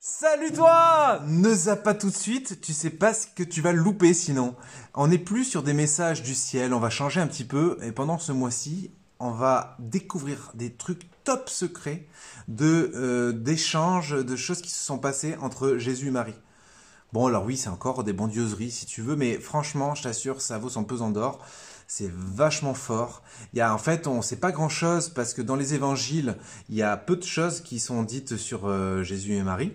Salut toi! Ne zappe pas tout de suite, tu sais pas ce que tu vas louper sinon. On n'est plus sur des messages du ciel, on va changer un petit peu et pendant ce mois-ci, on va découvrir des trucs top secrets d'échanges, de choses qui se sont passées entre Jésus et Marie. Bon alors oui, c'est encore des bondieuseries si tu veux, mais franchement, je t'assure, ça vaut son pesant d'or. C'est vachement fort. En fait, on ne sait pas grand-chose parce que dans les évangiles, il y a peu de choses qui sont dites sur Jésus et Marie.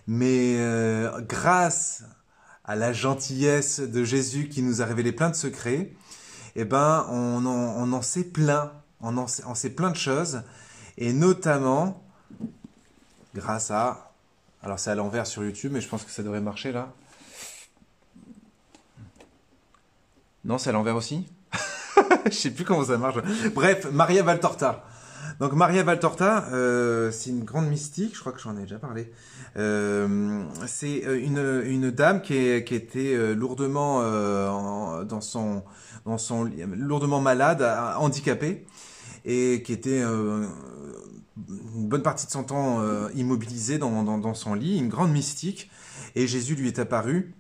Mais grâce à la gentillesse de Jésus qui nous a révélé plein de secrets, eh ben, on en sait plein. On sait plein de choses. Et notamment, grâce à... Alors c'est à l'envers sur YouTube, mais je pense que ça devrait marcher là. Non, c'est à l'envers aussi. Je sais plus comment ça marche. Bref, Maria Valtorta. Donc Maria Valtorta, c'est une grande mystique, je crois que j'en ai déjà parlé. C'est une dame qui était lourdement lourdement malade, handicapée, et qui était une bonne partie de son temps immobilisée dans son lit, une grande mystique. Et Jésus lui est apparu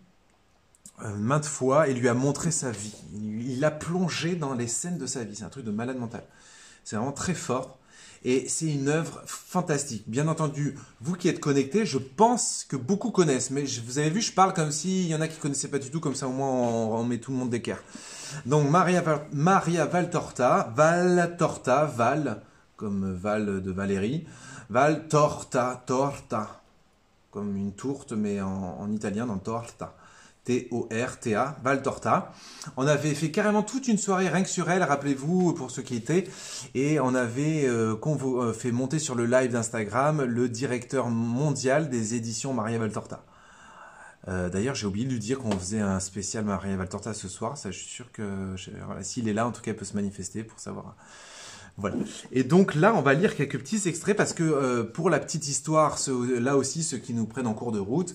maintes fois et lui a montré sa vie. Il l'a plongé dans les scènes de sa vie. C'est un truc de malade mental. C'est vraiment très fort. Et c'est une œuvre fantastique. Bien entendu, vous qui êtes connectés, je pense que beaucoup connaissent. Mais vous avez vu, je parle comme s'il y en a qui ne connaissaient pas du tout. Comme ça, au moins, on met tout le monde d'équerre. Donc, Maria Valtorta, Val, comme Val de Valérie. Valtorta, torta, comme une tourte, mais en italien, dans torta. T-O-R-T-A, Valtorta. On avait fait carrément toute une soirée rien que sur elle, rappelez-vous, pour ceux qui étaient, et on avait fait monter sur le live d'Instagram le directeur mondial des éditions Maria Valtorta. D'ailleurs, j'ai oublié de lui dire qu'on faisait un spécial Maria Valtorta ce soir, ça je suis sûr que, voilà, s'il est là, en tout cas, il peut se manifester pour savoir... Voilà. Et donc là, on va lire quelques petits extraits parce que pour la petite histoire, là aussi, ceux qui nous prennent en cours de route,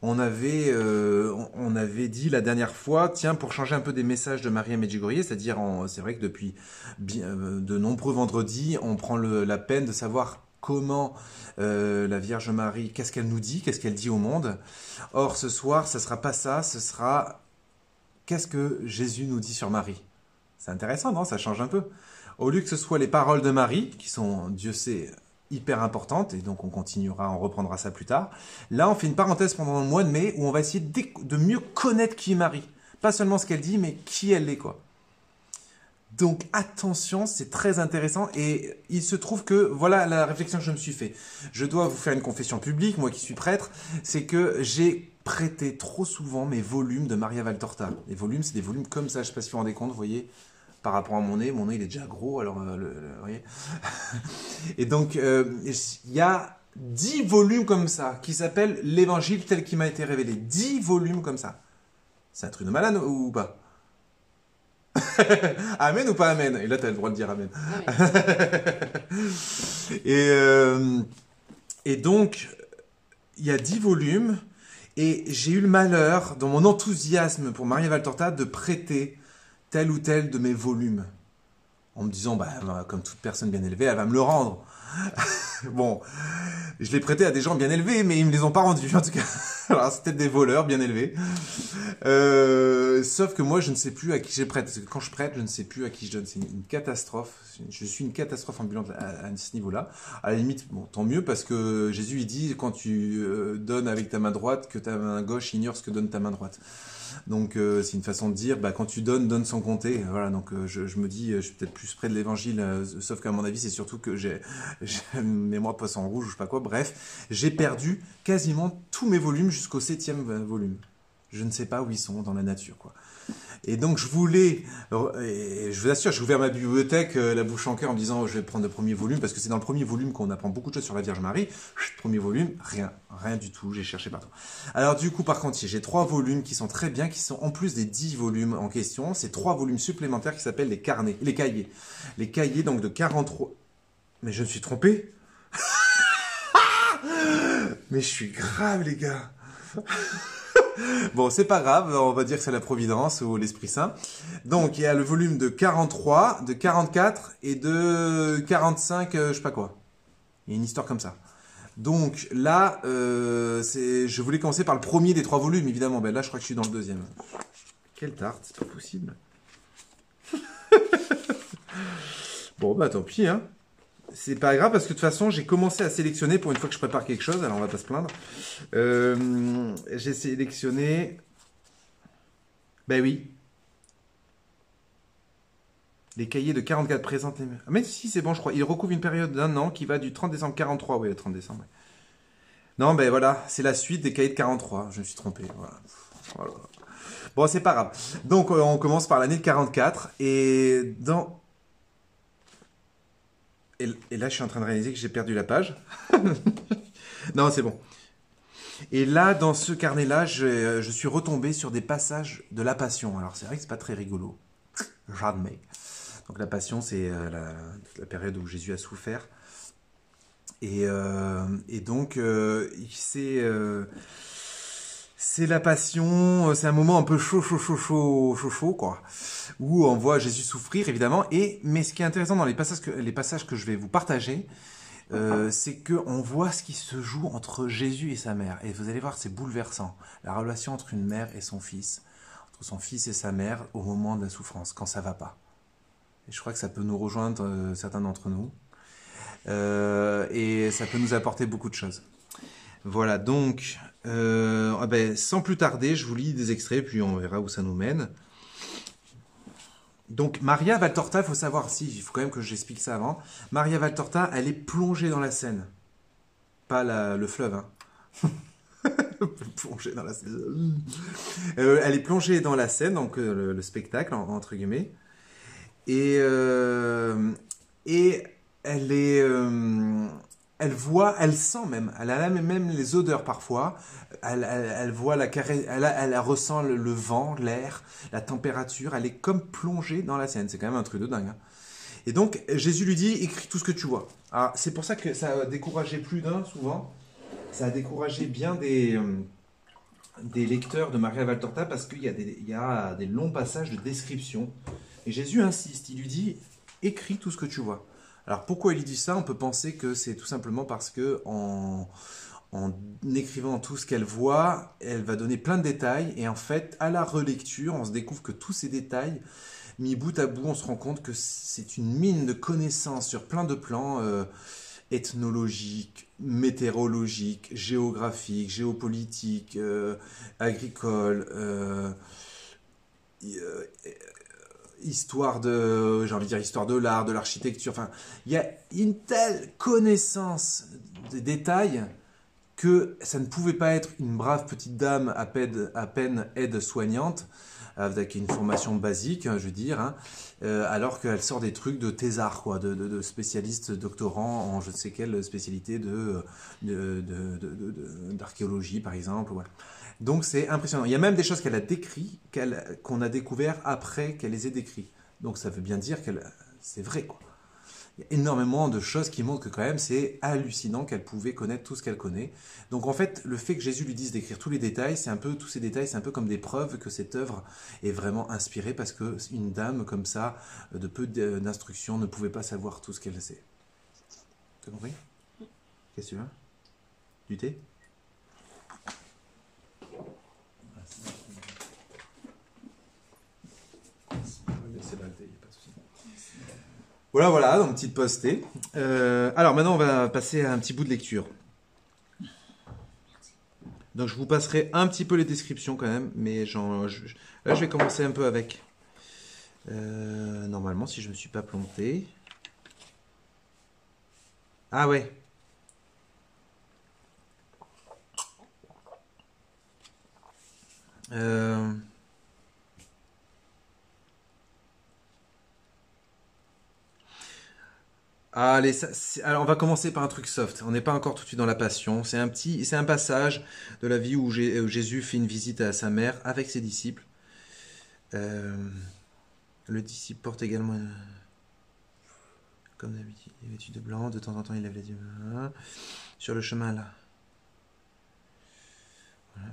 on avait dit la dernière fois, tiens, pour changer un peu des messages de Maria Medjugorje, c'est-à-dire, c'est vrai que depuis de nombreux vendredis, on prend la peine de savoir comment la Vierge Marie, qu'est-ce qu'elle nous dit, qu'est-ce qu'elle dit au monde. Or, ce soir, ce sera pas ça, ce sera qu'est-ce que Jésus nous dit sur Marie. C'est intéressant, non? Ça change un peu. Au lieu que ce soit les paroles de Marie, qui sont, Dieu sait, hyper importantes, et donc on continuera, on reprendra ça plus tard. Là, on fait une parenthèse pendant le mois de mai, où on va essayer de mieux connaître qui est Marie. Pas seulement ce qu'elle dit, mais qui elle est, quoi. Donc attention, c'est très intéressant, et il se trouve que, voilà la réflexion que je me suis fait. Je dois vous faire une confession publique, moi qui suis prêtre, c'est que j'ai prêté trop souvent mes volumes de Maria Valtorta. Les volumes, c'est des volumes comme ça, je ne sais pas si vous vous rendez compte, vous voyez, par rapport à mon nez il est déjà gros, alors vous voyez. Et donc il y a 10 volumes comme ça qui s'appellent l'évangile tel qu'il m'a été révélé. 10 volumes comme ça. C'est un truc de malade ou pas? Amen ou pas amen? Et là tu as le droit de dire amen. Et donc il y a 10 volumes et j'ai eu le malheur dans mon enthousiasme pour Maria Valtorta de prêter tel ou tel de mes volumes, en me disant, comme toute personne bien élevée, elle va me le rendre. Bon, je l'ai prêté à des gens bien élevés, mais ils me les ont pas rendus, en tout cas. Alors, c'est peut-être des voleurs bien élevés. Sauf que moi, je ne sais plus à qui je prête, parce que quand je prête, je ne sais plus à qui je donne. C'est une catastrophe. Je suis une catastrophe ambulante à ce niveau-là. À la limite, bon, tant mieux, parce que Jésus, il dit, quand tu donnes avec ta main droite, que ta main gauche ignore ce que donne ta main droite. Donc c'est une façon de dire, quand tu donnes, donne sans compter. Voilà, donc je me dis, je suis peut-être plus près de l'évangile, sauf qu'à mon avis, c'est surtout que j'ai une mémoire de poisson rouge ou je sais pas quoi. Bref, j'ai perdu quasiment tous mes volumes jusqu'au 7e volume. Je ne sais pas où ils sont dans la nature, quoi. Et donc je voulais, et je vous assure, j'ai ouvert ma bibliothèque, la bouche en cœur, en me disant je vais prendre le premier volume, parce que c'est dans le premier volume qu'on apprend beaucoup de choses sur la Vierge Marie. Premier volume, rien du tout, j'ai cherché partout. Alors du coup, par contre, j'ai 3 volumes qui sont très bien, qui sont en plus des 10 volumes en question, c'est 3 volumes supplémentaires qui s'appellent les carnets, les cahiers. Les cahiers donc de 43... Mais je me suis trompé. Mais je suis grave, les gars. Bon, c'est pas grave, on va dire que c'est la Providence ou l'Esprit Saint. Donc, il y a le volume de 43, de 44 et de 45, je sais pas quoi. Il y a une histoire comme ça. Donc là, je voulais commencer par le premier des 3 volumes, évidemment. Ben là, je crois que je suis dans le deuxième. Quelle tarte, c'est pas possible. Bon, bah tant pis, hein. C'est pas grave parce que de toute façon, j'ai commencé à sélectionner pour une fois que je prépare quelque chose, alors on va pas se plaindre. J'ai sélectionné... Ben oui. Les cahiers de 44 présentent les... Ah, mais si, c'est bon, je crois. Il recouvre une période d'1 an qui va du 30 décembre 43. Oui, le 30 décembre. Ouais. Non, ben voilà, c'est la suite des cahiers de 43. Je me suis trompé. Voilà. Voilà. Bon, c'est pas grave. Donc, on commence par l'année de 44. Et dans... Et là, je suis en train de réaliser que j'ai perdu la page. Non, c'est bon. Et là, dans ce carnet-là, je suis retombé sur des passages de la Passion. Alors, c'est vrai que c'est pas très rigolo. Jamais. Donc, la Passion, c'est la période où Jésus a souffert. Et donc, c'est la Passion. C'est un moment un peu chaud, quoi. Où on voit Jésus souffrir, évidemment. Mais ce qui est intéressant dans les passages que je vais vous partager, c'est qu'on voit ce qui se joue entre Jésus et sa mère. Et vous allez voir, c'est bouleversant. La relation entre une mère et son fils, entre son fils et sa mère au moment de la souffrance, quand ça va pas. Et je crois que ça peut nous rejoindre, certains d'entre nous. Et ça peut nous apporter beaucoup de choses. Voilà, donc, sans plus tarder, je vous lis des extraits, puis on verra où ça nous mène. Donc, Maria Valtorta, il faut savoir, il faut quand même que j'explique ça avant. Maria Valtorta, elle est plongée dans la Seine. Pas le fleuve, hein. Plongée dans la Seine. Elle est plongée dans la Seine, donc le spectacle, entre guillemets. Et elle est... elle voit, elle sent même, elle a même les odeurs parfois, elle voit elle ressent le vent, l'air, la température, elle est comme plongée dans la Seine, c'est quand même un truc de dingue. Hein. Et donc Jésus lui dit, écris tout ce que tu vois. Alors c'est pour ça que ça a découragé plus d'un souvent, ça a découragé bien des lecteurs de Maria Valtorta parce qu'il y a des longs passages de description. Et Jésus insiste, il lui dit, écris tout ce que tu vois. Alors pourquoi il dit ça? On peut penser que c'est tout simplement parce que en écrivant tout ce qu'elle voit, elle va donner plein de détails et en fait, à la relecture, on se découvre que tous ces détails, mis bout à bout, on se rend compte que c'est une mine de connaissances sur plein de plans ethnologiques, météorologiques, géographiques, géopolitiques, agricoles, histoire de l'art, de l'architecture. Enfin, il y a une telle connaissance des détails que ça ne pouvait pas être une brave petite dame à peine aide-soignante, avec une formation basique, je veux dire, hein, alors qu'elle sort des trucs de thésard, quoi, de spécialistes doctorants en je ne sais quelle spécialité d'archéologie, par exemple. Ouais. Donc c'est impressionnant. Il y a même des choses qu'elle a décrites, qu'on a découvert après qu'elle les ait décrites. Donc ça veut bien dire que c'est vrai, quoi. Il y a énormément de choses qui montrent que quand même c'est hallucinant qu'elle pouvait connaître tout ce qu'elle connaît. Donc en fait, le fait que Jésus lui dise d'écrire tous les détails, tous ces détails, c'est un peu comme des preuves que cette œuvre est vraiment inspirée parce que une dame comme ça, de peu d'instruction, ne pouvait pas savoir tout ce qu'elle sait. T'as compris? Qu'est-ce que tu veux? Du thé? Voilà, donc petite pause thé. Alors maintenant, on va passer à un petit bout de lecture. Donc je vous passerai un petit peu les descriptions quand même, mais là je vais commencer un peu avec. Normalement, si je ne me suis pas planté. Ah ouais. Allez, alors on va commencer par un truc soft. On n'est pas encore tout de suite dans la passion. C'est un passage de la vie où Jésus fait une visite à sa mère avec ses disciples. Le disciple porte également, comme d'habitude, il est vêtu de blanc. De temps en temps, il lève les yeux. Sur le chemin là. Voilà.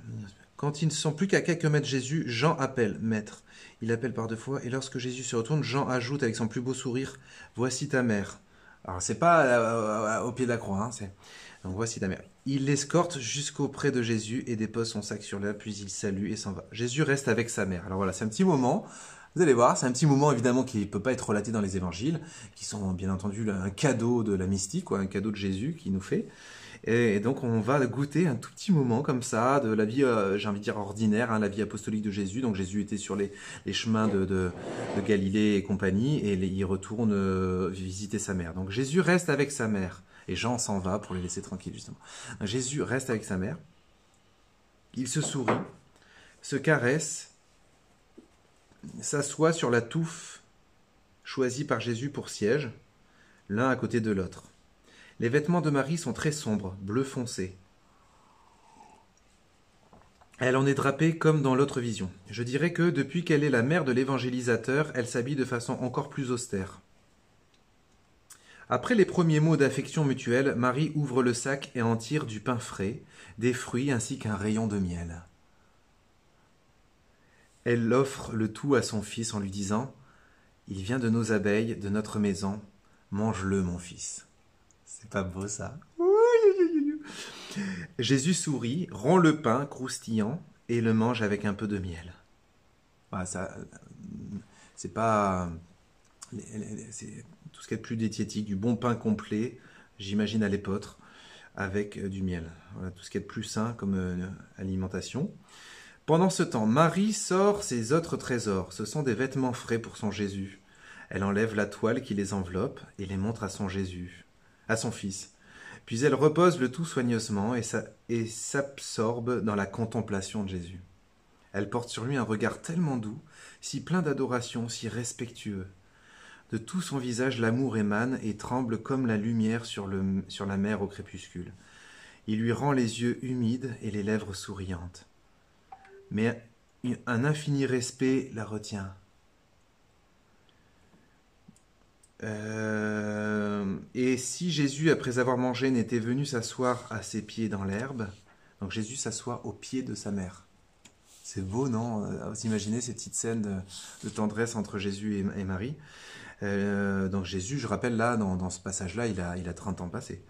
Quand ils ne sont plus qu'à quelques mètres de Jésus, Jean appelle, maître. Il appelle par 2 fois, et lorsque Jésus se retourne, Jean ajoute avec son plus beau sourire, voici ta mère. Alors, c'est pas au pied de la croix, hein, Donc voici ta mère. Il l'escorte jusqu'auprès de Jésus et dépose son sac sur l'herbe, puis il salue et s'en va. Jésus reste avec sa mère. Alors voilà, c'est un petit moment. Vous allez voir, c'est un petit moment évidemment qui ne peut pas être relaté dans les évangiles, qui sont bien entendu un cadeau de la mystique, quoi, un cadeau de Jésus qui nous fait. Et donc on va goûter un tout petit moment comme ça de la vie, j'ai envie de dire ordinaire, hein, la vie apostolique de Jésus. Donc Jésus était sur les chemins de Galilée et compagnie, et il retourne visiter sa mère. Donc Jésus reste avec sa mère, et Jean s'en va pour les laisser tranquilles justement. Donc, Jésus reste avec sa mère, il se sourit, se caresse, s'assoit sur la touffe choisie par Jésus pour siège, l'un à côté de l'autre. Les vêtements de Marie sont très sombres, bleu foncé. Elle en est drapée comme dans l'autre vision. Je dirais que, depuis qu'elle est la mère de l'évangélisateur, elle s'habille de façon encore plus austère. Après les premiers mots d'affection mutuelle, Marie ouvre le sac et en tire du pain frais, des fruits ainsi qu'un rayon de miel. Elle offre le tout à son fils en lui disant « Il vient de nos abeilles, de notre maison, mange-le mon fils. » C'est pas beau ça? Jésus sourit, rend le pain croustillant et le mange avec un peu de miel. Voilà, ça, c'est pas, c'est tout ce qui est de plus diététique, du bon pain complet, j'imagine à l'épeautre, avec du miel. Voilà, tout ce qui est de plus sain comme alimentation. Pendant ce temps, Marie sort ses autres trésors. Ce sont des vêtements frais pour son Jésus. Elle enlève la toile qui les enveloppe et les montre à son Jésus, à son fils. Puis elle repose le tout soigneusement et s'absorbe dans la contemplation de Jésus. Elle porte sur lui un regard tellement doux, si plein d'adoration, si respectueux. De tout son visage l'amour émane et tremble comme la lumière sur la mer au crépuscule. Il lui rend les yeux humides et les lèvres souriantes. Mais un infini respect la retient. Et si Jésus, après avoir mangé, n'était venu s'asseoir à ses pieds dans l'herbe, donc Jésus s'assoit aux pieds de sa mère. C'est beau, non? Vous imaginez ces petites scènes de tendresse entre Jésus et Marie. Donc Jésus, je rappelle là, dans ce passage-là, il a 30 ans passés.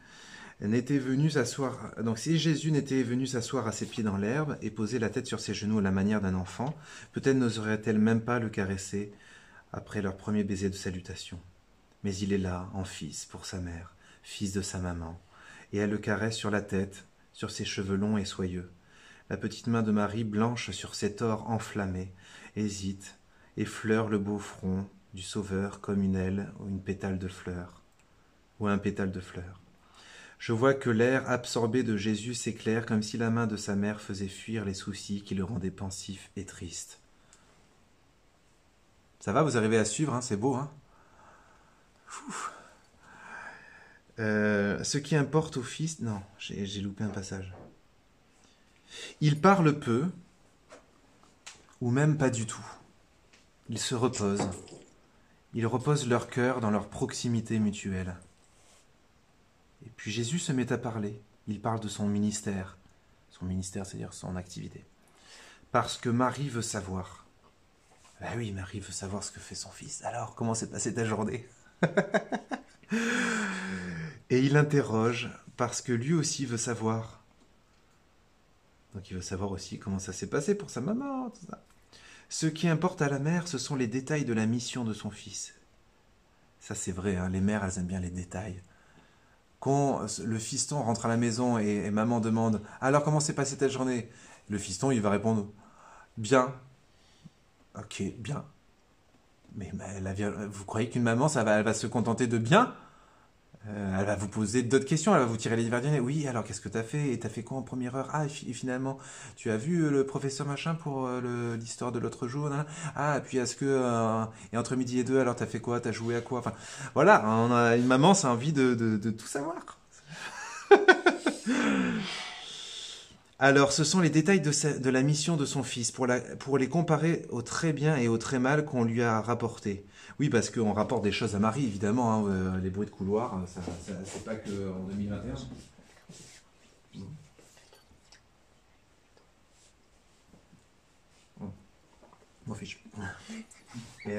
N'était venu s'asseoir. Donc si Jésus n'était venu s'asseoir à ses pieds dans l'herbe et poser la tête sur ses genoux à la manière d'un enfant, peut-être n'oserait-elle même pas le caresser après leur premier baiser de salutation. Mais il est là, en fils, pour sa mère, fils de sa maman, et elle le caresse sur la tête, sur ses cheveux longs et soyeux. La petite main de Marie, blanche sur cet or enflammé, hésite, effleure le beau front du Sauveur comme une aile ou une pétale de fleur, ou un pétale de fleur. Je vois que l'air absorbé de Jésus s'éclaire comme si la main de sa mère faisait fuir les soucis qui le rendaient pensif et triste. Ça va, vous arrivez à suivre, hein, c'est beau, hein? Ce qui importe au Fils... Non, j'ai loupé un passage. Il parle peu, ou même pas du tout. Ils se reposent. Ils reposent leur cœur dans leur proximité mutuelle. Et puis Jésus se met à parler. Il parle de son ministère. Son ministère, c'est-à-dire son activité. Parce que Marie veut savoir. Ben oui, Marie veut savoir ce que fait son fils. Alors, comment s'est passée ta journée? Et il interroge parce que lui aussi veut savoir. Donc il veut savoir aussi comment ça s'est passé pour sa maman, tout ça. Ce qui importe à la mère, ce sont les détails de la mission de son fils. Ça c'est vrai, hein, les mères, elles aiment bien les détails. Quand le fiston rentre à la maison et maman demande « Alors comment s'est passée ta journée ?» Le fiston, il va répondre « Bien. » Ok, bien. Mais vous croyez qu'une maman, elle va se contenter de bien? Elle va vous poser d'autres questions, elle va vous tirer les divers du nez. Oui, alors qu'est-ce que t'as fait? Et t'as fait quoi en première heure? Ah, et finalement, tu as vu le professeur machin pour l'histoire de l'autre jour, hein? Ah, et puis est-ce que... et entre midi et deux, alors t'as fait quoi? T'as joué à quoi? Enfin, voilà, une maman, ça a envie de tout savoir. Alors, ce sont les détails de la mission de son fils, pour les comparer au très bien et au très mal qu'on lui a rapporté. Oui, parce qu'on rapporte des choses à Marie, évidemment, hein, les bruits de couloir, c'est pas qu'en 2021. M'en fiche. Et,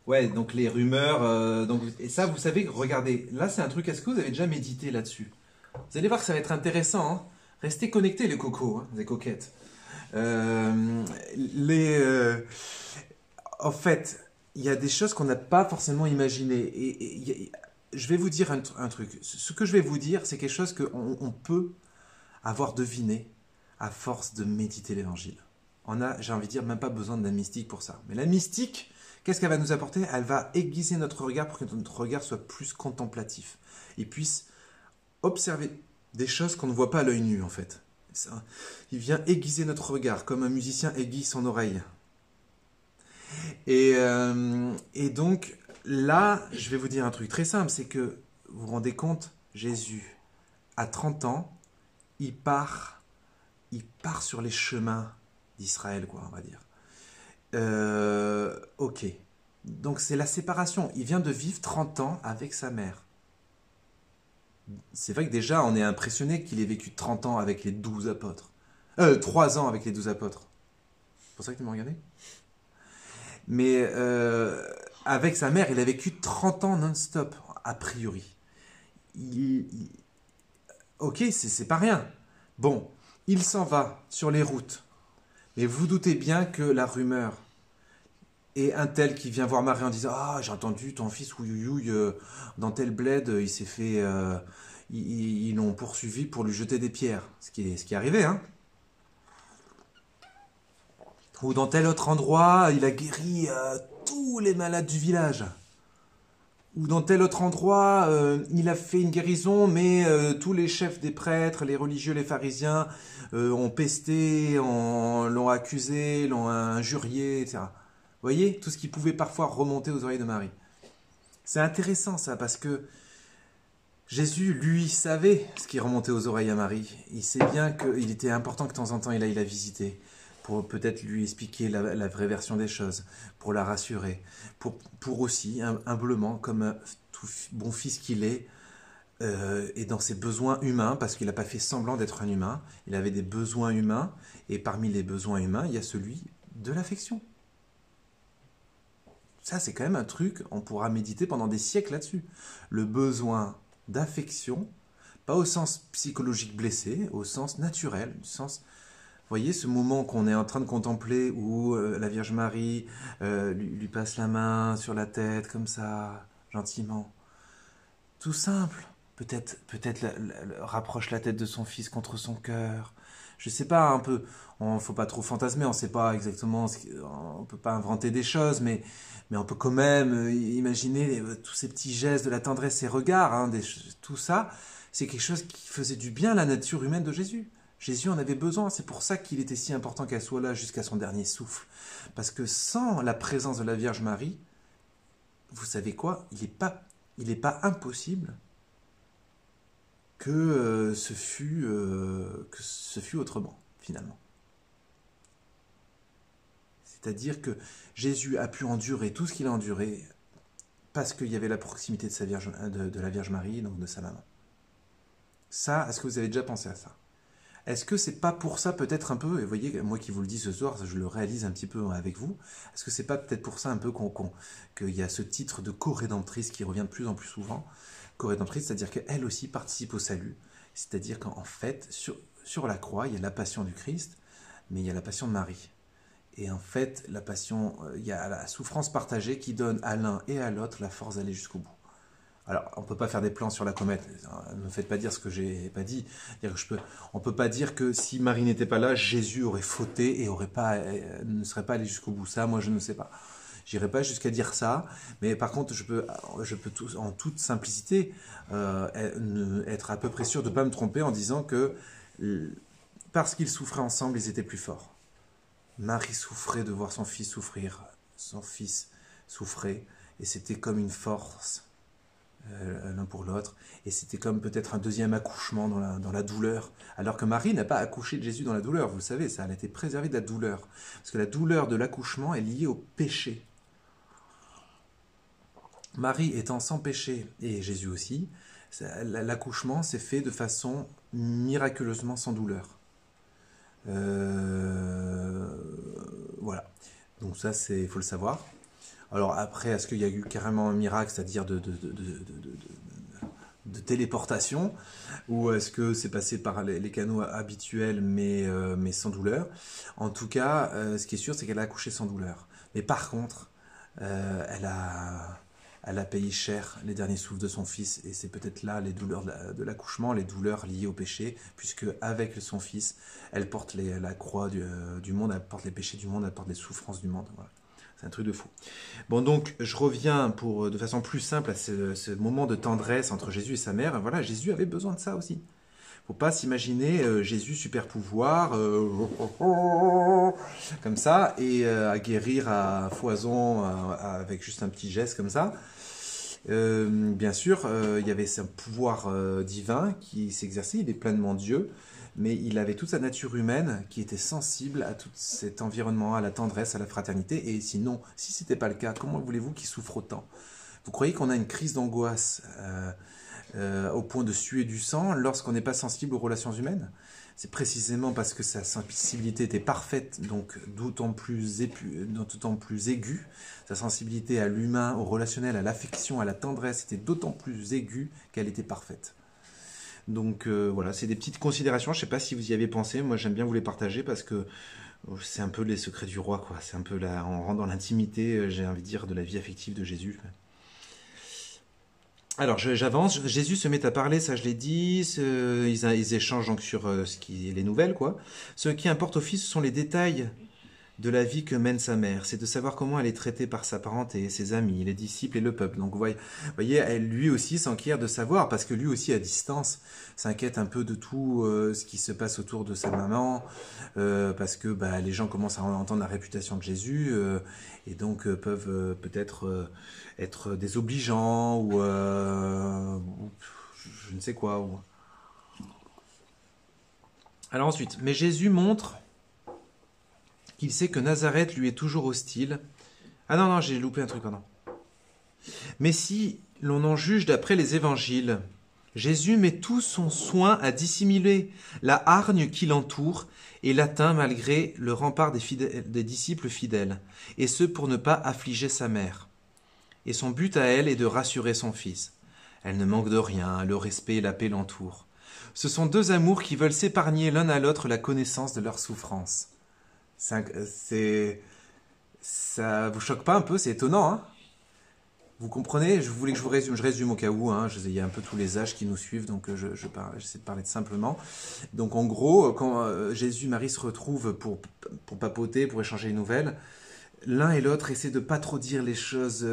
Ouais, donc les rumeurs. Et ça, vous savez, regardez, là c'est un truc, est-ce que vous avez déjà médité là-dessus? Vous allez voir que ça va être intéressant, hein. Restez connectés les cocos, hein, les coquettes. Euh, les, euh, En fait, il y a des choses qu'on n'a pas forcément imaginées. Je vais vous dire un truc. Ce que je vais vous dire, c'est quelque chose qu'on peut avoir deviné à force de méditer l'évangile. On a, j'ai envie de dire, même pas besoin de la mystique pour ça. Mais la mystique, qu'est-ce qu'elle va nous apporter? Elle va aiguiser notre regard pour que notre regard soit plus contemplatif et puisse observer des choses qu'on ne voit pas à l'œil nu, en fait. Il vient aiguiser notre regard, comme un musicien aiguise son oreille. Et donc, là, je vais vous dire un truc très simple, c'est que, vous vous rendez compte, Jésus, à 30 ans, il part, il part sur les chemins d'Israël, quoi, on va dire. Ok. Donc c'est la séparation. Il vient de vivre 30 ans avec sa mère. C'est vrai que déjà, on est impressionné qu'il ait vécu 30 ans avec les 12 apôtres. 3 ans avec les 12 apôtres. C'est pour ça que tu m'as regardé. Mais avec sa mère, il a vécu 30 ans non-stop, a priori. Il- il- Ok, c'est pas rien. Bon, il s'en va sur les routes. Mais vous doutez bien que la rumeur et un tel qui vient voir Marie en disant ah, j'ai entendu ton fils Ouyouyouy dans tel bled, il s'est fait. Ils l'ont poursuivi pour lui jeter des pierres. Ce qui est arrivé, hein. Ou dans tel autre endroit, il a guéri tous les malades du village. Ou dans tel autre endroit, il a fait une guérison, mais tous les chefs des prêtres, les religieux, les pharisiens ont pesté, l'ont accusé, l'ont injurié, etc. Vous voyez, tout ce qui pouvait parfois remonter aux oreilles de Marie. C'est intéressant ça, parce que Jésus, lui, savait ce qui remontait aux oreilles à Marie. Il sait bien qu'il était important que de temps en temps il aille la visiter, pour peut-être lui expliquer la vraie version des choses, pour la rassurer, pour aussi, humblement, comme un tout bon fils qu'il est, et dans ses besoins humains, parce qu'il n'a pas fait semblant d'être un humain, il avait des besoins humains, et parmi les besoins humains, il y a celui de l'affection. Ça, c'est quand même un truc, on pourra méditer pendant des siècles là-dessus. Le besoin d'affection, pas au sens psychologique blessé, au sens naturel, au sens. Vous voyez ce moment qu'on est en train de contempler où la Vierge Marie lui passe la main sur la tête, comme ça, gentiment. Tout simple. Peut-être rapproche la tête de son fils contre son cœur. Je sais pas, un peu. On faut pas trop fantasmer, on sait pas exactement. On peut pas inventer des choses, mais on peut quand même imaginer tous ces petits gestes de la tendresse et regards. Hein, tout ça, c'est quelque chose qui faisait du bien à la nature humaine de Jésus. Jésus en avait besoin, c'est pour ça qu'il était si important qu'elle soit là jusqu'à son dernier souffle. Parce que sans la présence de la Vierge Marie, vous savez quoi? Il n'est pas impossible que ce fut autrement, finalement. C'est-à-dire que Jésus a pu endurer tout ce qu'il a enduré parce qu'il y avait la proximité de la Vierge Marie, donc de sa maman. Ça, est-ce que vous avez déjà pensé à ça? Est-ce que c'est pas pour ça peut-être un peu, et vous voyez, moi qui vous le dis ce soir, je le réalise un petit peu avec vous, est-ce que c'est pas peut-être pour ça un peu qu'il y a ce titre de co-rédemptrice qui revient de plus en plus souvent, co-rédemptrice, c'est-à-dire qu'elle aussi participe au salut, c'est-à-dire qu'en fait, sur la croix, il y a la passion du Christ, mais il y a la passion de Marie. Et en fait, la passion, il y a la souffrance partagée qui donne à l'un et à l'autre la force d'aller jusqu'au bout. Alors, on ne peut pas faire des plans sur la comète. Ne me faites pas dire ce que j'ai pas dit. On ne peut pas dire que si Marie n'était pas là, Jésus aurait fauté et ne serait pas allé jusqu'au bout. Ça, moi, je ne sais pas. J'irai pas jusqu'à dire ça, mais par contre, je peux en toute simplicité être à peu près sûr de ne pas me tromper en disant que parce qu'ils souffraient ensemble, ils étaient plus forts. Marie souffrait de voir son fils souffrir, son fils souffrait, et c'était comme une force l'un pour l'autre, et c'était comme peut-être un deuxième accouchement dans la douleur, alors que Marie n'a pas accouché de Jésus dans la douleur, vous le savez, ça, elle a été préservée de la douleur, parce que la douleur de l'accouchement est liée au péché. Marie étant sans péché, et Jésus aussi, l'accouchement s'est fait de façon miraculeusement sans douleur. Voilà, donc ça, il faut le savoir. Alors après, est-ce qu'il y a eu carrément un miracle, c'est-à-dire de téléportation, ou est-ce que c'est passé par les canaux habituels mais sans douleur? En tout cas, ce qui est sûr, c'est qu'elle a accouché sans douleur. Mais par contre, elle a payé cher les derniers souffles de son fils, et c'est peut-être là les douleurs de l'accouchement, les douleurs liées au péché, puisque avec son fils, elle porte la croix du monde, elle porte les péchés du monde, elle porte les souffrances du monde. Voilà. C'est un truc de fou. Bon, donc, je reviens de façon plus simple à ce moment de tendresse entre Jésus et sa mère. Voilà, Jésus avait besoin de ça aussi. Faut pas s'imaginer Jésus super pouvoir, comme ça, et à guérir à foison avec juste un petit geste comme ça. Bien sûr, il y avait ce pouvoir divin qui s'exerçait, il est pleinement Dieu, mais il avait toute sa nature humaine qui était sensible à tout cet environnement, à la tendresse, à la fraternité. Et sinon, si ce n'était pas le cas, comment voulez-vous qu'il souffre autant? Vous croyez qu'on a une crise d'angoisse au point de suer du sang lorsqu'on n'est pas sensible aux relations humaines? C'est précisément parce que sa sensibilité était parfaite, donc d'autant plus aiguë. Sa sensibilité à l'humain, au relationnel, à l'affection, à la tendresse était d'autant plus aiguë qu'elle était parfaite. Donc voilà, c'est des petites considérations. Je ne sais pas si vous y avez pensé. Moi, j'aime bien vous les partager parce que c'est un peu les secrets du roi, quoi. C'est un peu là, on rentre dans l'intimité, j'ai envie de dire, de la vie affective de Jésus. Alors, j'avance. Jésus se met à parler, ça je l'ai dit. Ils échangent donc sur les nouvelles, quoi. Ce qui importe au Fils, ce sont les détails de la vie que mène sa mère. C'est de savoir comment elle est traitée par sa parenté, ses amis, les disciples et le peuple. Donc, vous voyez, elle, lui aussi s'enquiert de savoir, parce que lui aussi, à distance, s'inquiète un peu de tout ce qui se passe autour de sa maman, parce que les gens commencent à entendre la réputation de Jésus, et donc peuvent peut-être être désobligeants, ou je ne sais quoi. Alors ensuite, mais Jésus montre qu'il sait que Nazareth lui est toujours hostile. Ah non, j'ai loupé un truc, pardon. Mais si l'on en juge d'après les évangiles, Jésus met tout son soin à dissimuler la hargne qui l'entoure et l'atteint malgré le rempart des disciples fidèles, et ce pour ne pas affliger sa mère. Et son but à elle est de rassurer son fils. Elle ne manque de rien, le respect et la paix l'entourent. Ce sont deux amours qui veulent s'épargner l'un à l'autre la connaissance de leur souffrance. Ça vous choque pas un peu? C'est étonnant, hein? Vous comprenez? Je voulais que je résume au cas où, hein. Il y a un peu tous les âges qui nous suivent, donc j'essaie de parler simplement. Donc en gros, quand Jésus et Marie se retrouvent pour papoter, pour échanger les nouvelles, l'un et l'autre essaient de pas trop dire les choses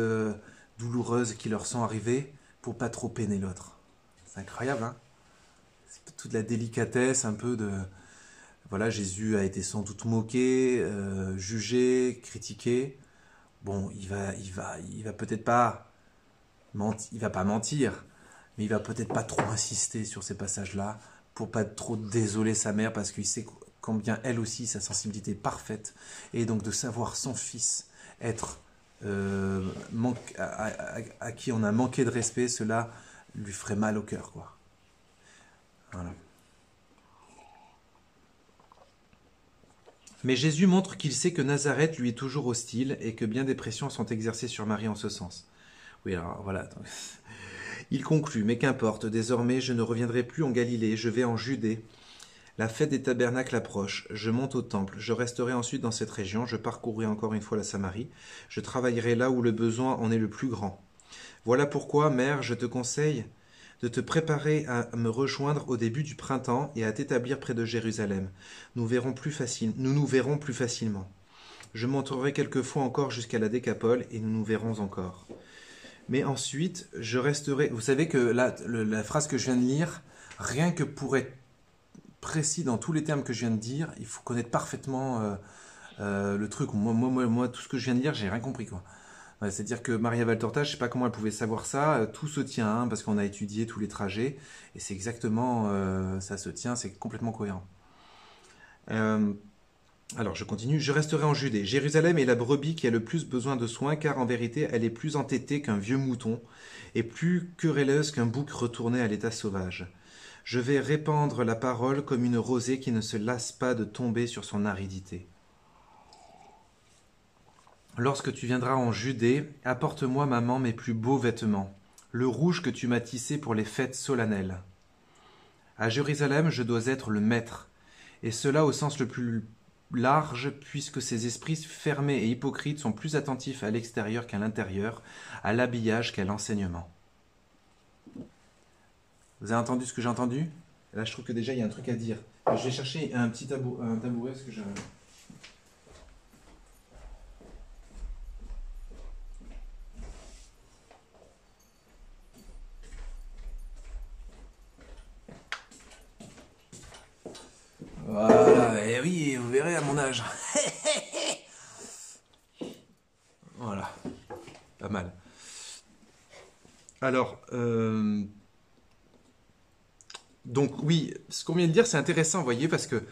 douloureuses qui leur sont arrivées pour pas trop peiner l'autre. C'est incroyable, hein? C'est toute la délicatesse un peu de... Voilà, Jésus a été sans doute moqué, jugé, critiqué. Bon, il va peut-être pas il va pas mentir, mais il va peut-être pas trop insister sur ces passages-là pour pas trop désoler sa mère, parce qu'il sait combien elle aussi sa sensibilité est parfaite, et donc de savoir son fils être à qui on a manqué de respect, cela lui ferait mal au cœur, quoi. Voilà. Mais Jésus montre qu'il sait que Nazareth lui est toujours hostile et que bien des pressions sont exercées sur Marie en ce sens. Oui, alors voilà. Il conclut, mais qu'importe, désormais je ne reviendrai plus en Galilée, je vais en Judée. La fête des tabernacles approche, je monte au temple, je resterai ensuite dans cette région, je parcourrai encore une fois la Samarie, je travaillerai là où le besoin en est le plus grand. Voilà pourquoi, mère, je te conseille de te préparer à me rejoindre au début du printemps et à t'établir près de Jérusalem. Nous nous verrons plus facilement. Je monterai quelquefois encore jusqu'à la Décapole et nous nous verrons encore. Mais ensuite, je resterai... Vous savez que la phrase que je viens de lire, rien que pour être précis dans tous les termes que je viens de dire, il faut connaître parfaitement le truc. Moi, tout ce que je viens de lire, j'ai rien compris, quoi. Ouais, c'est-à-dire que Maria Valtorta, je ne sais pas comment elle pouvait savoir ça, tout se tient, hein, parce qu'on a étudié tous les trajets, et c'est exactement, ça se tient, c'est complètement cohérent. Alors, je continue. Je resterai en Judée. Jérusalem est la brebis qui a le plus besoin de soins, car en vérité, elle est plus entêtée qu'un vieux mouton, et plus querelleuse qu'un bouc retourné à l'état sauvage. Je vais répandre la parole comme une rosée qui ne se lasse pas de tomber sur son aridité. Lorsque tu viendras en Judée, apporte-moi, maman, mes plus beaux vêtements, le rouge que tu m'as tissé pour les fêtes solennelles. À Jérusalem, je dois être le maître, et cela au sens le plus large, puisque ces esprits fermés et hypocrites sont plus attentifs à l'extérieur qu'à l'intérieur, à l'habillage qu'à l'enseignement. Vous avez entendu ce que j'ai entendu? Là, je trouve que déjà, il y a un truc à dire. Je vais chercher un petit tabouret, parce que j'ai... Voilà, et oui, vous verrez à mon âge. Voilà, pas mal. Alors, donc oui, ce qu'on vient de dire, c'est intéressant, vous voyez, parce que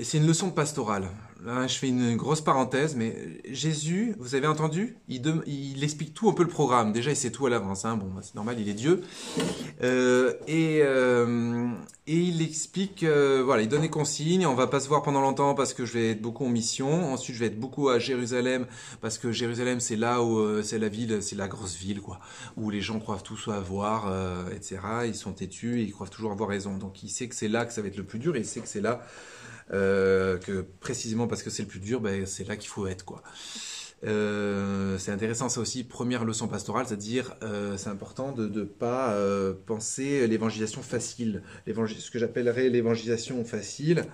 c'est une leçon de pastorale. Là, je fais une grosse parenthèse, mais Jésus, vous avez entendu, il explique tout un peu le programme. Déjà, il sait tout à l'avance. Hein. Bon, bah, c'est normal, il est Dieu. Et il explique, voilà, il donne des consignes. On va pas se voir pendant longtemps parce que je vais être beaucoup en mission. Ensuite, je vais être beaucoup à Jérusalem parce que Jérusalem, c'est là où c'est la ville, c'est la grosse ville, quoi, où les gens croient tout savoir, etc. Ils sont têtus et ils croient toujours avoir raison. Donc, il sait que c'est là que ça va être le plus dur et il sait que c'est là que précisément parce que c'est le plus dur, ben, c'est là qu'il faut être, quoi. C'est intéressant ça aussi, première leçon pastorale, c'est-à-dire c'est important de ne pas penser l'évangélisation facile, ce que j'appellerais l'évangélisation facile.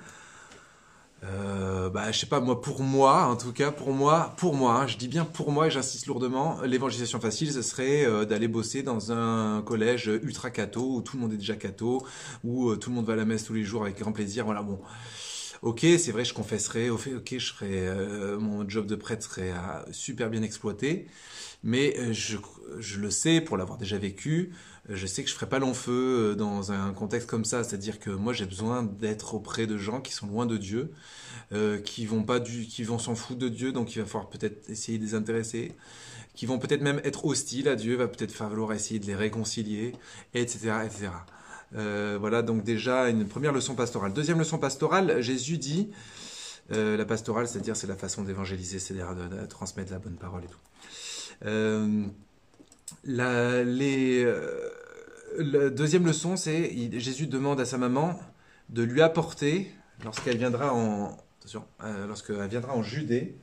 Bah, je sais pas, moi, pour moi, en tout cas, pour moi, hein, je dis bien pour moi et j'insiste lourdement, l'évangélisation facile, ce serait d'aller bosser dans un collège ultra catho, où tout le monde est déjà catho, où tout le monde va à la messe tous les jours avec grand plaisir, voilà, bon. Ok, c'est vrai, je confesserai, ok, je ferai, mon job de prêtre serait super bien exploité, mais je le sais, pour l'avoir déjà vécu, je sais que je ferai pas long feu dans un contexte comme ça, c'est-à-dire que moi j'ai besoin d'être auprès de gens qui sont loin de Dieu, qui vont s'en foutre de Dieu, donc il va falloir peut-être essayer de les intéresser, qui vont peut-être même être hostiles à Dieu, va peut-être falloir essayer de les réconcilier, etc., etc. Voilà, donc déjà une première leçon pastorale. Deuxième leçon pastorale, Jésus dit, la pastorale, c'est-à-dire c'est la façon d'évangéliser, c'est-à-dire de transmettre la bonne parole et tout. La deuxième leçon, c'est Jésus demande à sa maman de lui apporter, lorsqu'elle viendra lorsqu'elle viendra en Judée,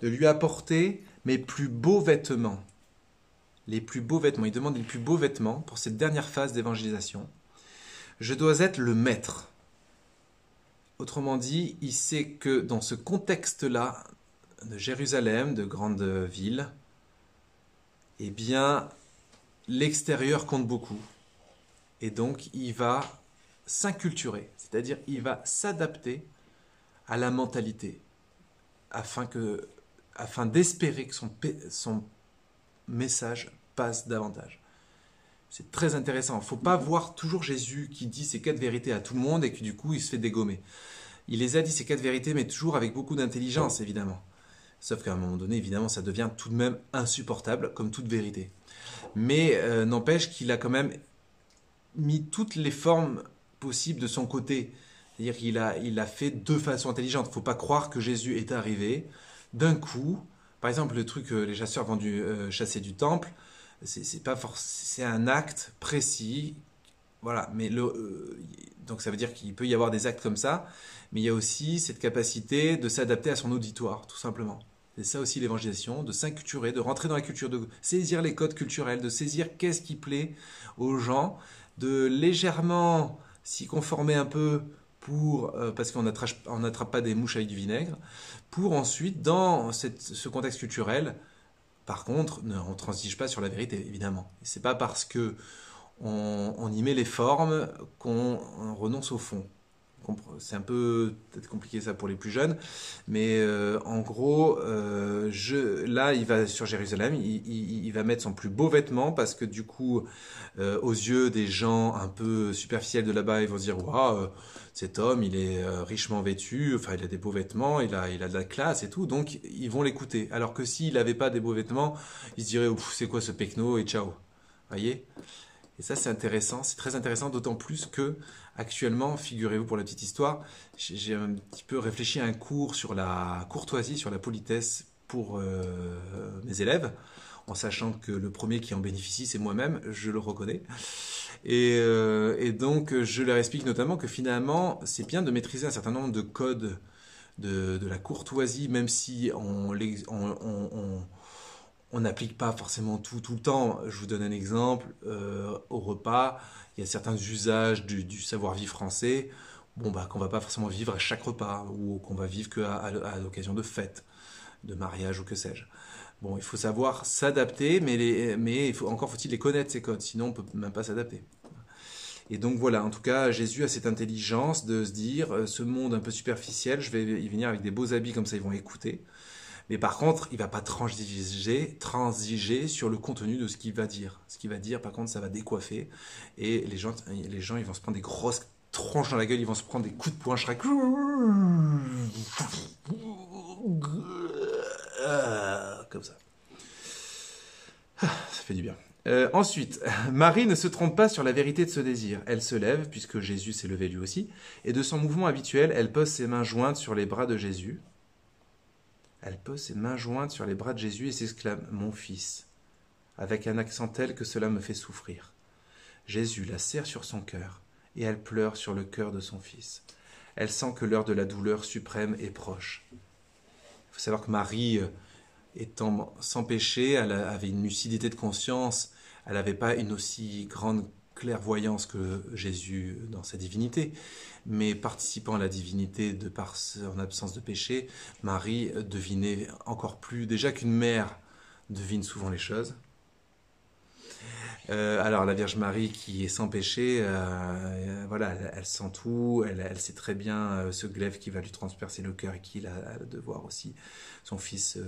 de lui apporter mes plus beaux vêtements. Les plus beaux vêtements. Il demande les plus beaux vêtements pour cette dernière phase d'évangélisation. Je dois être le maître. Autrement dit, il sait que dans ce contexte-là, de Jérusalem, de grande ville, eh bien, l'extérieur compte beaucoup. Et donc, il va s'inculturer, c'est-à-dire il va s'adapter à la mentalité, afin d'espérer que son message passe davantage. C'est très intéressant. Il ne faut pas voir toujours Jésus qui dit ces 4 vérités à tout le monde et que du coup il se fait dégommer. Il les a dit ces 4 vérités, mais toujours avec beaucoup d'intelligence, évidemment. Sauf qu'à un moment donné, évidemment, ça devient tout de même insupportable, comme toute vérité. Mais n'empêche qu'il a quand même mis toutes les formes possibles de son côté. C'est-à-dire qu'il a fait de façon intelligente. Il ne faut pas croire que Jésus est arrivé d'un coup. Par exemple, le truc les chasseurs vont chasser du temple, c'est un acte précis. Voilà, mais donc ça veut dire qu'il peut y avoir des actes comme ça, mais il y a aussi cette capacité de s'adapter à son auditoire, tout simplement. C'est ça aussi l'évangélisation, de s'inculturer, de rentrer dans la culture, de saisir les codes culturels, de saisir qu'est-ce qui plaît aux gens, de légèrement s'y conformer un peu parce qu'on n'attrape pas des mouches avec du vinaigre, pour ensuite, dans ce contexte culturel, par contre, on ne transige pas sur la vérité, évidemment. C'est pas parce que on y met les formes qu'on renonce au fond. C'est un peu peut-être compliqué ça pour les plus jeunes, mais en gros, là, il va sur Jérusalem, il va mettre son plus beau vêtement parce que du coup, aux yeux des gens un peu superficiels de là-bas, ils vont se dire waouh, cet homme, il est richement vêtu, enfin, il a des beaux vêtements, il a de la classe et tout, donc ils vont l'écouter. Alors que s'il n'avait pas des beaux vêtements, ils se diraient c'est quoi ce pecno et ciao. Voyez? Et ça, c'est intéressant, c'est très intéressant, d'autant plus que, actuellement, figurez-vous pour la petite histoire, j'ai un petit peu réfléchi à un cours sur la courtoisie, sur la politesse, pour mes élèves, en sachant que le premier qui en bénéficie, c'est moi-même, je le reconnais. Et donc, je leur explique notamment que finalement, c'est bien de maîtriser un certain nombre de codes de la courtoisie, même si on n'applique pas forcément tout le temps. Je vous donne un exemple. Au repas, il y a certains usages du savoir-vivre français, bon, bah, qu'on va pas forcément vivre à chaque repas, ou qu'on va vivre qu'à l'occasion de fêtes, de mariage ou que sais-je. Bon, il faut savoir s'adapter, mais encore faut-il les connaître, ces codes, sinon on peut même pas s'adapter. Et donc voilà, en tout cas, Jésus a cette intelligence de se dire, ce monde un peu superficiel, je vais y venir avec des beaux habits, comme ça ils vont écouter. Mais par contre, il va pas transiger sur le contenu de ce qu'il va dire. Ce qu'il va dire, par contre, ça va décoiffer. Et les gens, ils vont se prendre des grosses tronches dans la gueule, ils vont se prendre des coups de poing Shrek. Comme ça. Ça fait du bien. Ensuite, Marie ne se trompe pas sur la vérité de ce désir. Elle se lève, puisque Jésus s'est levé lui aussi, et de son mouvement habituel, elle pose ses mains jointes sur les bras de Jésus. Elle pose ses mains jointes sur les bras de Jésus et s'exclame « Mon fils », avec un accent tel que cela me fait souffrir. Jésus la serre sur son cœur, et elle pleure sur le cœur de son fils. Elle sent que l'heure de la douleur suprême est proche. Il faut savoir que Marie, étant sans péché, elle avait une lucidité de conscience, elle n'avait pas une aussi grande clairvoyance que Jésus dans sa divinité, mais participant à la divinité de par son absence de péché, Marie devinait encore plus, déjà qu'une mère devine souvent les choses. Alors la Vierge Marie qui est sans péché, voilà, elle sent tout, elle sait très bien ce glaive qui va lui transpercer le cœur et qu'il a de voir aussi son fils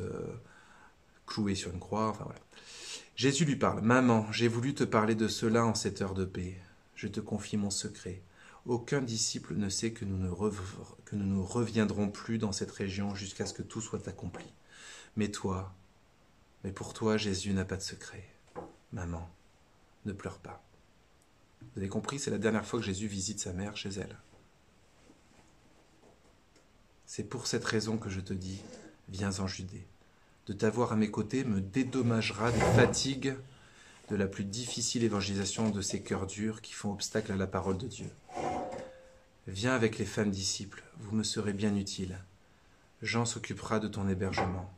cloué sur une croix, enfin voilà. Jésus lui parle. « Maman, j'ai voulu te parler de cela en cette heure de paix. Je te confie mon secret. Aucun disciple ne sait que nous ne reviendrons plus dans cette région jusqu'à ce que tout soit accompli. Mais pour toi, Jésus n'a pas de secret. Maman, ne pleure pas. » Vous avez compris, c'est la dernière fois que Jésus visite sa mère chez elle. C'est pour cette raison que je te dis, viens en Judée. De t'avoir à mes côtés me dédommagera des fatigues de la plus difficile évangélisation de ces cœurs durs qui font obstacle à la parole de Dieu. Viens avec les femmes disciples, vous me serez bien utiles. Jean s'occupera de ton hébergement.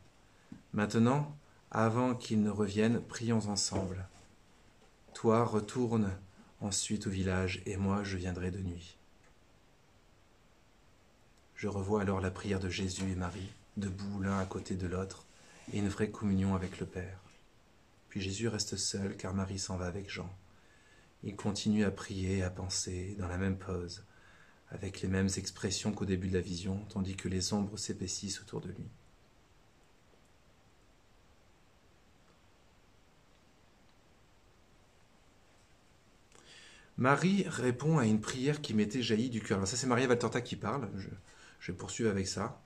Maintenant, avant qu'il ne revienne, prions ensemble. Toi, retourne ensuite au village, et moi, je viendrai de nuit. Je revois alors la prière de Jésus et Marie, debout l'un à côté de l'autre, et une vraie communion avec le Père. Puis Jésus reste seul, car Marie s'en va avec Jean. Il continue à prier et à penser, dans la même pose, avec les mêmes expressions qu'au début de la vision, tandis que les ombres s'épaississent autour de lui. Marie répond à une prière qui m'était jaillie du cœur. Alors ça, c'est Maria Valtorta qui parle, je vais poursuivre avec ça.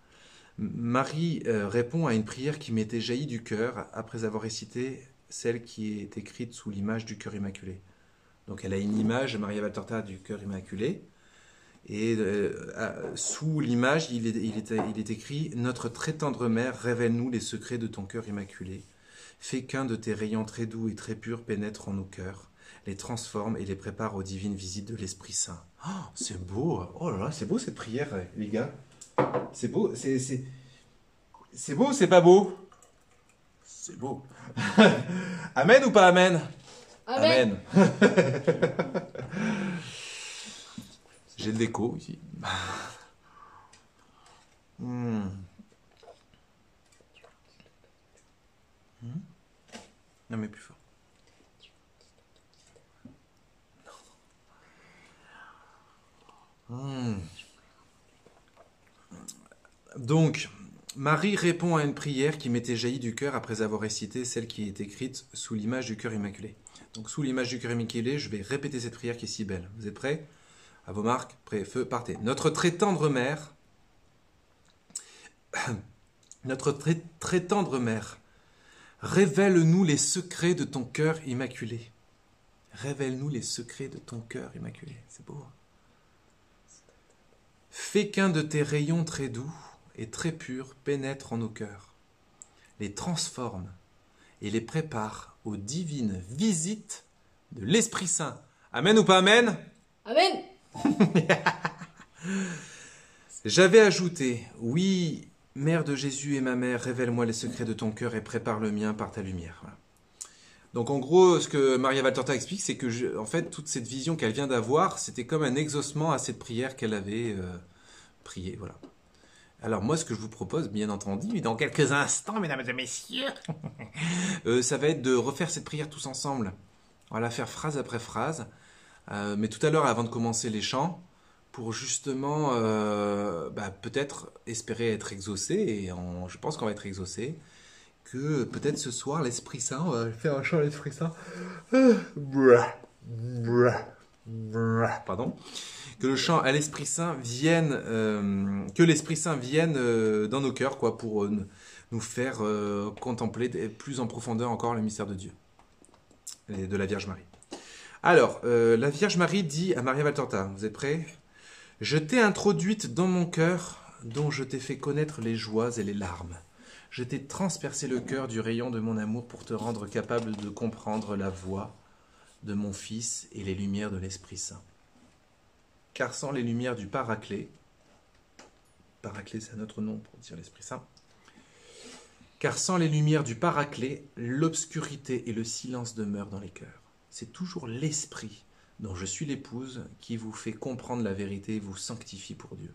Marie répond à une prière qui m'était jaillie du cœur après avoir récité celle qui est écrite sous l'image du cœur immaculé. Donc elle a une image, Maria Valtorta, du cœur immaculé, et sous l'image, il est écrit « Notre très tendre mère, révèle-nous les secrets de ton cœur immaculé. Fais qu'un de tes rayons très doux et très purs pénètre en nos cœurs, les transforme et les prépare aux divines visites de l'Esprit Saint. » Oh, c'est beau. Oh là là, c'est beau cette prière, les gars. C'est beau, c'est beau, c'est pas beau. C'est beau. Amen ou pas amen? Amen. J'ai de l'écho ici. Non mais plus fort. Donc, Marie répond à une prière qui m'était jaillie du cœur après avoir récité celle qui est écrite sous l'image du cœur immaculé. Donc, sous l'image du cœur immaculé, je vais répéter cette prière qui est si belle. Vous êtes prêts? À vos marques, prêts, feu, partez. Notre très tendre mère, très tendre mère, révèle-nous les secrets de ton cœur immaculé. Révèle-nous les secrets de ton cœur immaculé. C'est beau. Fais qu'un de tes rayons très doux et très purs pénètre en nos cœurs. les transforme et les prépare aux divines visites de l'Esprit Saint. Amen ou pas amen? Amen. J'avais ajouté, oui, Mère de Jésus et ma mère, révèle-moi les secrets de ton cœur et prépare le mien par ta lumière. Voilà. Donc en gros, ce que Maria Valtorta explique, c'est que en fait, toute cette vision qu'elle vient d'avoir, c'était comme un exaucement à cette prière qu'elle avait priée. Voilà. Alors moi, ce que je vous propose, bien entendu, dans quelques instants, mesdames et messieurs, ça va être de refaire cette prière tous ensemble. On va la faire phrase après phrase. Mais tout à l'heure, avant de commencer les chants, pour justement peut-être espérer être exaucé, et je pense qu'on va être exaucé, que peut-être ce soir, l'Esprit Saint, on va faire un chant à l'Esprit Saint. Pardon. Que le chant à l'Esprit Saint vienne, que l'Esprit Saint vienne dans nos cœurs, quoi, pour nous faire contempler plus en profondeur encore le mystère de Dieu et de la Vierge Marie. Alors, la Vierge Marie dit à Maria Valtorta, vous êtes prêts? Je t'ai introduite dans mon cœur, dont je t'ai fait connaître les joies et les larmes. Je t'ai transpercé le cœur du rayon de mon amour pour te rendre capable de comprendre la voix de mon Fils et les lumières de l'Esprit Saint. Car sans les lumières du Paraclet, Paraclet c'est un autre nom pour dire l'Esprit Saint, car sans les lumières du Paraclet, l'obscurité et le silence demeurent dans les cœurs. C'est toujours l'Esprit dont je suis l'épouse qui vous fait comprendre la vérité et vous sanctifie pour Dieu.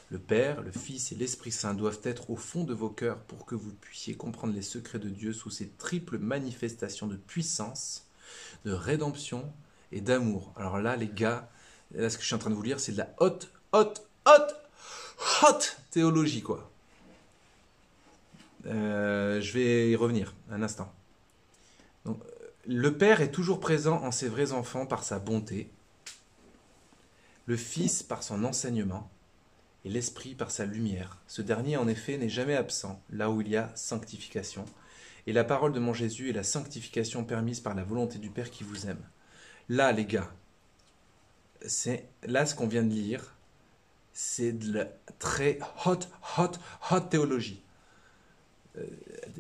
Le Père, le Fils et l'Esprit Saint doivent être au fond de vos cœurs pour que vous puissiez comprendre les secrets de Dieu sous ces triples manifestations de puissance, de rédemption et d'amour. Alors là, les gars, là, ce que je suis en train de vous lire, c'est de la haute théologie, quoi. Je vais y revenir un instant. Donc, le Père est toujours présent en ses vrais enfants par sa bonté, le Fils par son enseignement et l'Esprit par sa lumière. Ce dernier, en effet, n'est jamais absent là où il y a sanctification. Et la parole de mon Jésus est la sanctification permise par la volonté du Père qui vous aime. Là, les gars, c'est là ce qu'on vient de lire, c'est de la très hot théologie.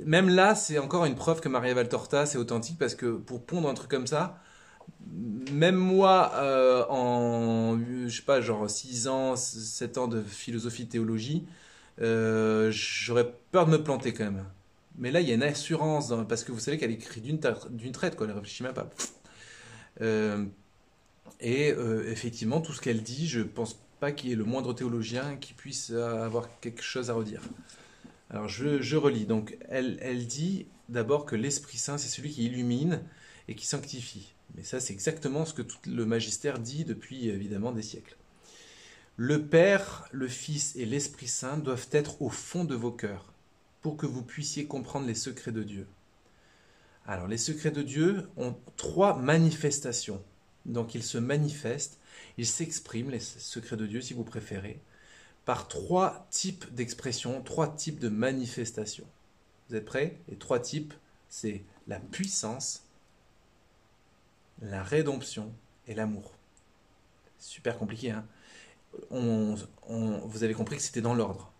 Même là, c'est encore une preuve que Maria Valtorta, c'est authentique, parce que pour pondre un truc comme ça, même moi, en, je sais pas, genre 6 ans, 7 ans de philosophie, théologie, j'aurais peur de me planter quand même. Mais là, il y a une assurance, parce que vous savez qu'elle écrit d'une traite, quoi, elle ne réfléchit même pas. Effectivement, tout ce qu'elle dit, je pense pas qu'il y ait le moindre théologien qui puisse avoir quelque chose à redire. Alors je relis. Donc elle dit d'abord que l'Esprit Saint, c'est celui qui illumine et qui sanctifie. Mais ça, c'est exactement ce que tout le magistère dit depuis évidemment des siècles. Le Père, le Fils et l'Esprit Saint doivent être au fond de vos cœurs pour que vous puissiez comprendre les secrets de Dieu. Alors les secrets de Dieu ont 3 manifestations. Donc ils se manifestent, ils s'expriment, les secrets de Dieu si vous préférez, par 3 types d'expressions, 3 types de manifestations. Vous êtes prêts? Les 3 types, c'est la puissance, la rédemption et l'amour. Super compliqué, hein? Vous avez compris que c'était dans l'ordre.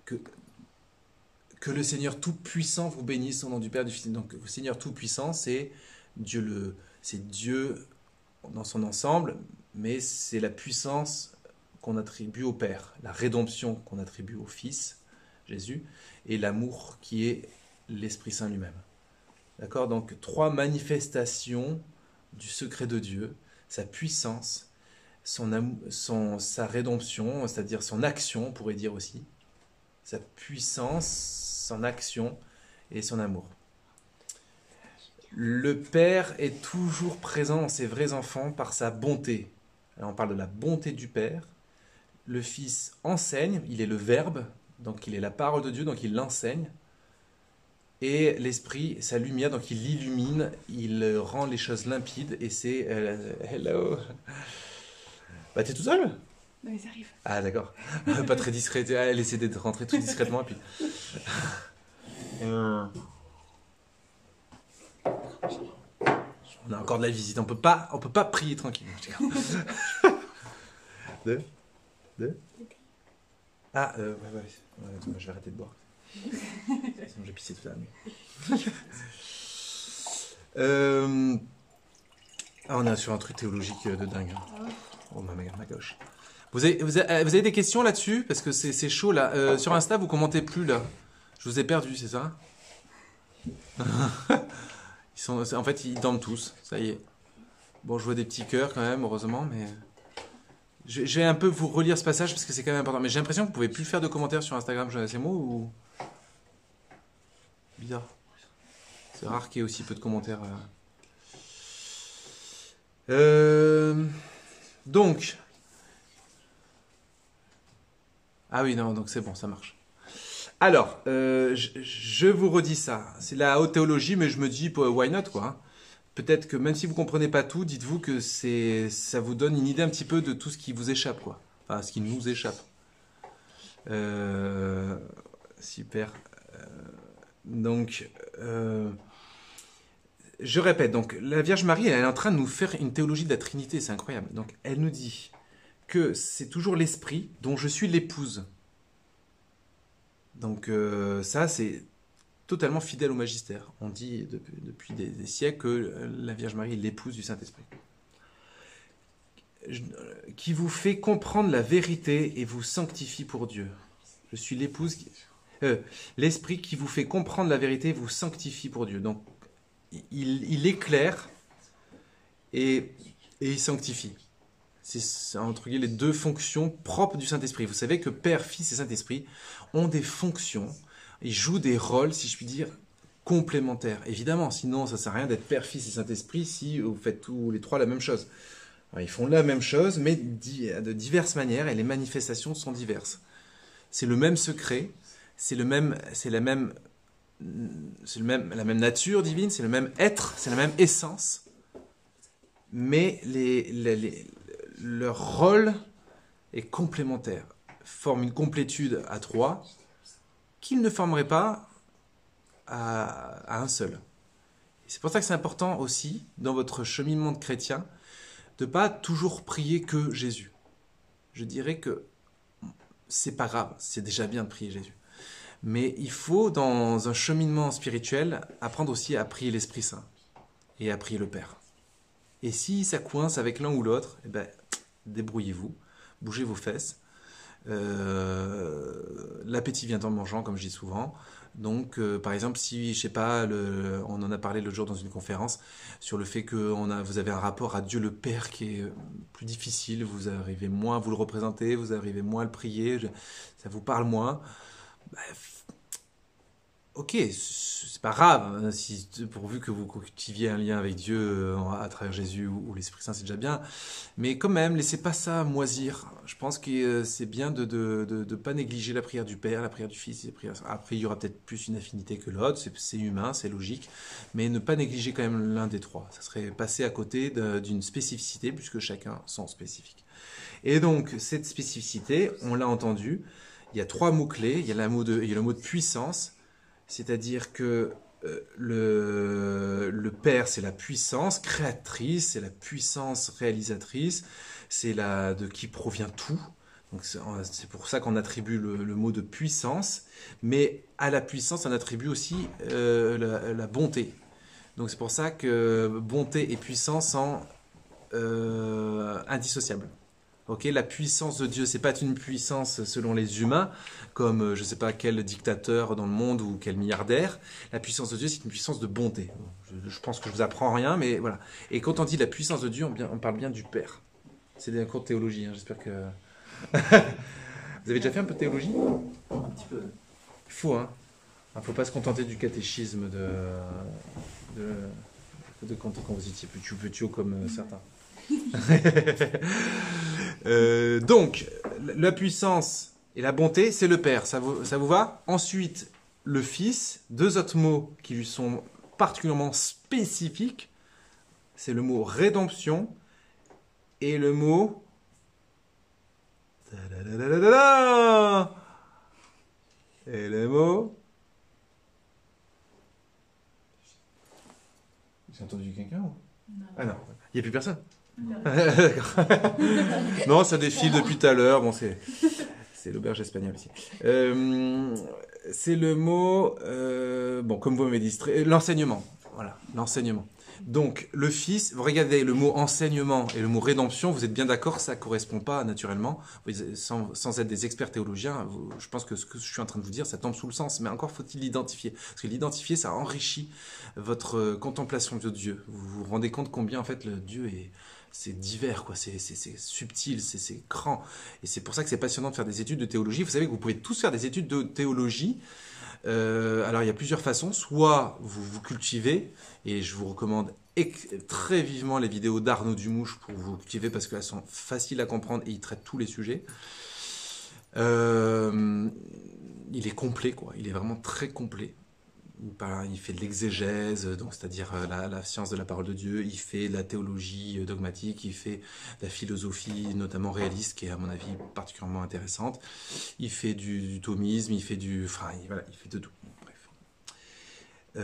Que le Seigneur Tout-Puissant vous bénisse au nom du Père et du Fils. Donc le Seigneur Tout-Puissant, c'est Dieu, c'est Dieu dans son ensemble, mais c'est la puissance qu'on attribue au Père, la rédemption qu'on attribue au Fils, Jésus, et l'amour qui est l'Esprit Saint lui-même. D'accord? Donc 3 manifestations du secret de Dieu, sa puissance, sa rédemption, c'est-à-dire son action, on pourrait dire aussi, sa puissance, son action et son amour. Le Père est toujours présent dans ses vrais enfants par sa bonté. Alors on parle de la bonté du Père. Le Fils enseigne, il est le Verbe, donc il est la parole de Dieu, donc il l'enseigne. Et l'Esprit, sa lumière, donc il l'illumine, il rend les choses limpides, et c'est... hello. Bah t'es tout seul? Non, ils arrivent. Ah d'accord. Pas très discret, elle essaie de rentrer tout discrètement, et puis... On a encore de la visite, on peut pas prier tranquille. Deux. Ah, ouais, je vais arrêter de boire. Sinon, j'ai pissé toute la nuit. On est sur un truc théologique de dingue. Oh ma gauche. Vous avez des questions là-dessus? Parce que c'est chaud là. Sur Insta, vous commentez plus là. Je vous ai perdu, c'est ça? En fait, ils dorment tous. Ça y est. Bon, je vois des petits cœurs quand même, heureusement, mais... Je vais un peu vous relire ce passage parce que c'est quand même important. Mais j'ai l'impression que vous pouvez plus faire de commentaires sur Instagram, ces mots ou... Bizarre. C'est rare qu'il y ait aussi peu de commentaires. Donc... Ah oui, non, donc c'est bon, ça marche. Alors, je vous redis ça. C'est la haute théologie, mais je me dis, why not, quoi. Peut-être que même si vous comprenez pas tout, dites-vous que ça vous donne une idée un petit peu de tout ce qui vous échappe, quoi. Enfin, ce qui nous échappe. Super. Donc, je répète. Donc, la Vierge Marie, elle est en train de nous faire une théologie de la Trinité. C'est incroyable. Donc, elle nous dit que c'est toujours l'Esprit dont je suis l'épouse. Donc, ça, c'est totalement fidèle au magistère. On dit depuis des siècles que la Vierge Marie est l'épouse du Saint-Esprit. Qui vous fait comprendre la vérité et vous sanctifie pour Dieu. Je suis l'épouse... l'Esprit qui vous fait comprendre la vérité et vous sanctifie pour Dieu. Donc, il éclaire et il sanctifie. C'est entre guillemets les deux fonctions propres du Saint-Esprit. Vous savez que Père, Fils et Saint-Esprit ont des fonctions. Ils jouent des rôles, si je puis dire, complémentaires. Évidemment, sinon ça ne sert à rien d'être Père, Fils et Saint-Esprit si vous faites tous les trois la même chose. Alors, ils font la même chose, mais de diverses manières, et les manifestations sont diverses. C'est le même secret, c'est la même nature divine, c'est le même être, c'est la même essence, mais leur rôle est complémentaire, forme une complétude à trois, qu'il ne formerait pas à un seul. C'est pour ça que c'est important aussi, dans votre cheminement de chrétien, de ne pas toujours prier que Jésus. Je dirais que c'est pas grave, c'est déjà bien de prier Jésus. Mais il faut, dans un cheminement spirituel, apprendre aussi à prier l'Esprit Saint et à prier le Père. Et si ça coince avec l'un ou l'autre, eh ben, débrouillez-vous, bougez vos fesses. L'appétit vient en mangeant, comme je dis souvent. Donc, par exemple, si, je sais pas, on en a parlé l'autre jour dans une conférence, sur le fait que vous avez un rapport à Dieu le Père qui est plus difficile, vous arrivez moins à vous le représenter, vous arrivez moins à le prier, ça vous parle moins. Ok, c'est pas grave, pourvu que vous cultiviez un lien avec Dieu à travers Jésus ou l'Esprit Saint, c'est déjà bien. Mais quand même, laissez pas ça moisir. Je pense que c'est bien de pas négliger la prière du Père, la prière du Fils. Après, il y aura peut-être plus une affinité que l'autre, c'est humain, c'est logique. Mais ne pas négliger quand même l'un des trois. Ça serait passer à côté d'une spécificité, puisque chacun sont spécifiques. Et donc, cette spécificité, on l'a entendu, il y a trois mots-clés. Il y a le mot de puissance. C'est-à-dire que le Père, c'est la puissance créatrice, c'est la puissance réalisatrice, c'est de qui provient tout. Donc c'est pour ça qu'on attribue le mot de puissance, mais à la puissance, on attribue aussi la bonté. Donc c'est pour ça que bonté et puissance sont indissociables. Okay, la puissance de Dieu, c'est pas une puissance selon les humains, comme je sais pas quel dictateur dans le monde ou quel milliardaire. La puissance de Dieu, c'est une puissance de bonté. Je pense que je vous apprends rien, mais voilà. Et quand on dit la puissance de Dieu, on parle bien du Père. C'est des cours de théologie, hein, j'espère que... Vous avez déjà fait un peu de théologie? Un petit peu. Il faut, hein. Il ne faut pas se contenter du catéchisme de quand vous étiez petit comme certains. Donc, la puissance et la bonté, c'est le Père. Ça vous va? Ensuite, le Fils, deux autres mots qui lui sont particulièrement spécifiques, c'est le mot rédemption et le mot... Et le mot... J'ai entendu quelqu'un ou... Non. Ah non, il n'y a plus personne. D'accord. Non, ça défile depuis tout à l'heure. Bon, c'est l'auberge espagnole ici. C'est le mot, bon, comme vous m'avez dit, l'enseignement. Voilà, l'enseignement. Donc, le Fils, vous regardez le mot enseignement et le mot rédemption, vous êtes bien d'accord, ça ne correspond pas naturellement. Sans être des experts théologiens, je pense que ce que je suis en train de vous dire, ça tombe sous le sens. Mais encore faut-il l'identifier. Parce que l'identifier, ça enrichit votre contemplation de Dieu. Vous vous rendez compte combien, en fait, le Dieu est... C'est divers, quoi. C'est subtil, c'est grand. Et c'est pour ça que c'est passionnant de faire des études de théologie. Vous savez que vous pouvez tous faire des études de théologie. Alors, il y a plusieurs façons. Soit vous vous cultivez, et je vous recommande très vivement les vidéos d'Arnaud Dumouche pour vous cultiver parce qu'elles sont faciles à comprendre et il traite tous les sujets. Il est complet, quoi. Il est vraiment très complet. Il fait de l'exégèse, donc c'est-à-dire la science de la parole de Dieu. Il fait de la théologie dogmatique. Il fait de la philosophie, notamment réaliste, qui est à mon avis particulièrement intéressante. Il fait du thomisme. Il fait voilà, il fait de tout. Bref.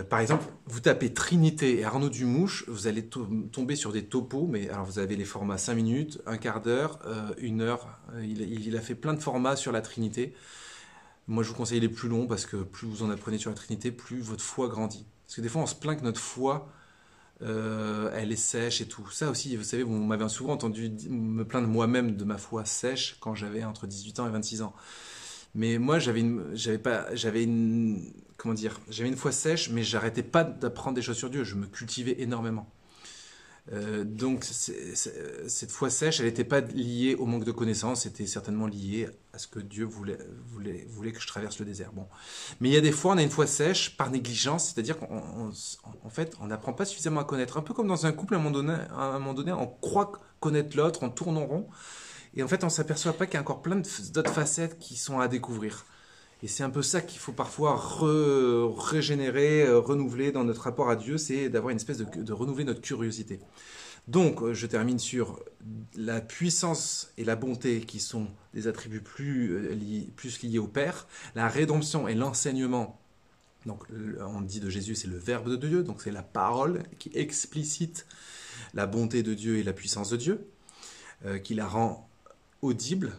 Par exemple, vous tapez Trinité et Arnaud Dumouche, vous allez tomber sur des topos, mais alors vous avez les formats 5 minutes, un quart d'heure, 1 heure. Il a fait plein de formats sur la Trinité. Moi, je vous conseille les plus longs parce que plus vous en apprenez sur la Trinité, plus votre foi grandit. Parce que des fois, on se plaint que notre foi, elle est sèche et tout. Ça aussi, vous savez, vous m'avez souvent entendu me plaindre moi-même de ma foi sèche quand j'avais entre 18 ans et 26 ans. Mais moi, j'avais une foi sèche, mais j'arrêtais pas d'apprendre des choses sur Dieu. Je me cultivais énormément. Donc cette foi sèche, elle n'était pas liée au manque de connaissances, c'était certainement liée à ce que Dieu voulait que je traverse le désert. Bon. Mais il y a des fois, on a une foi sèche par négligence, c'est-à-dire qu'en fait, on n'apprend pas suffisamment à connaître. Un peu comme dans un couple, à un moment donné on croit connaître l'autre, on tourne en rond, et en fait, on ne s'aperçoit pas qu'il y a encore plein d'autres facettes qui sont à découvrir. Et c'est un peu ça qu'il faut parfois régénérer, renouveler dans notre rapport à Dieu, c'est d'avoir une espèce de renouveler notre curiosité. Donc, je termine sur la puissance et la bonté qui sont des attributs plus liés au Père, la rédemption et l'enseignement. Donc, on dit de Jésus, c'est le Verbe de Dieu, donc c'est la parole qui explicite la bonté de Dieu et la puissance de Dieu, qui la rend audible,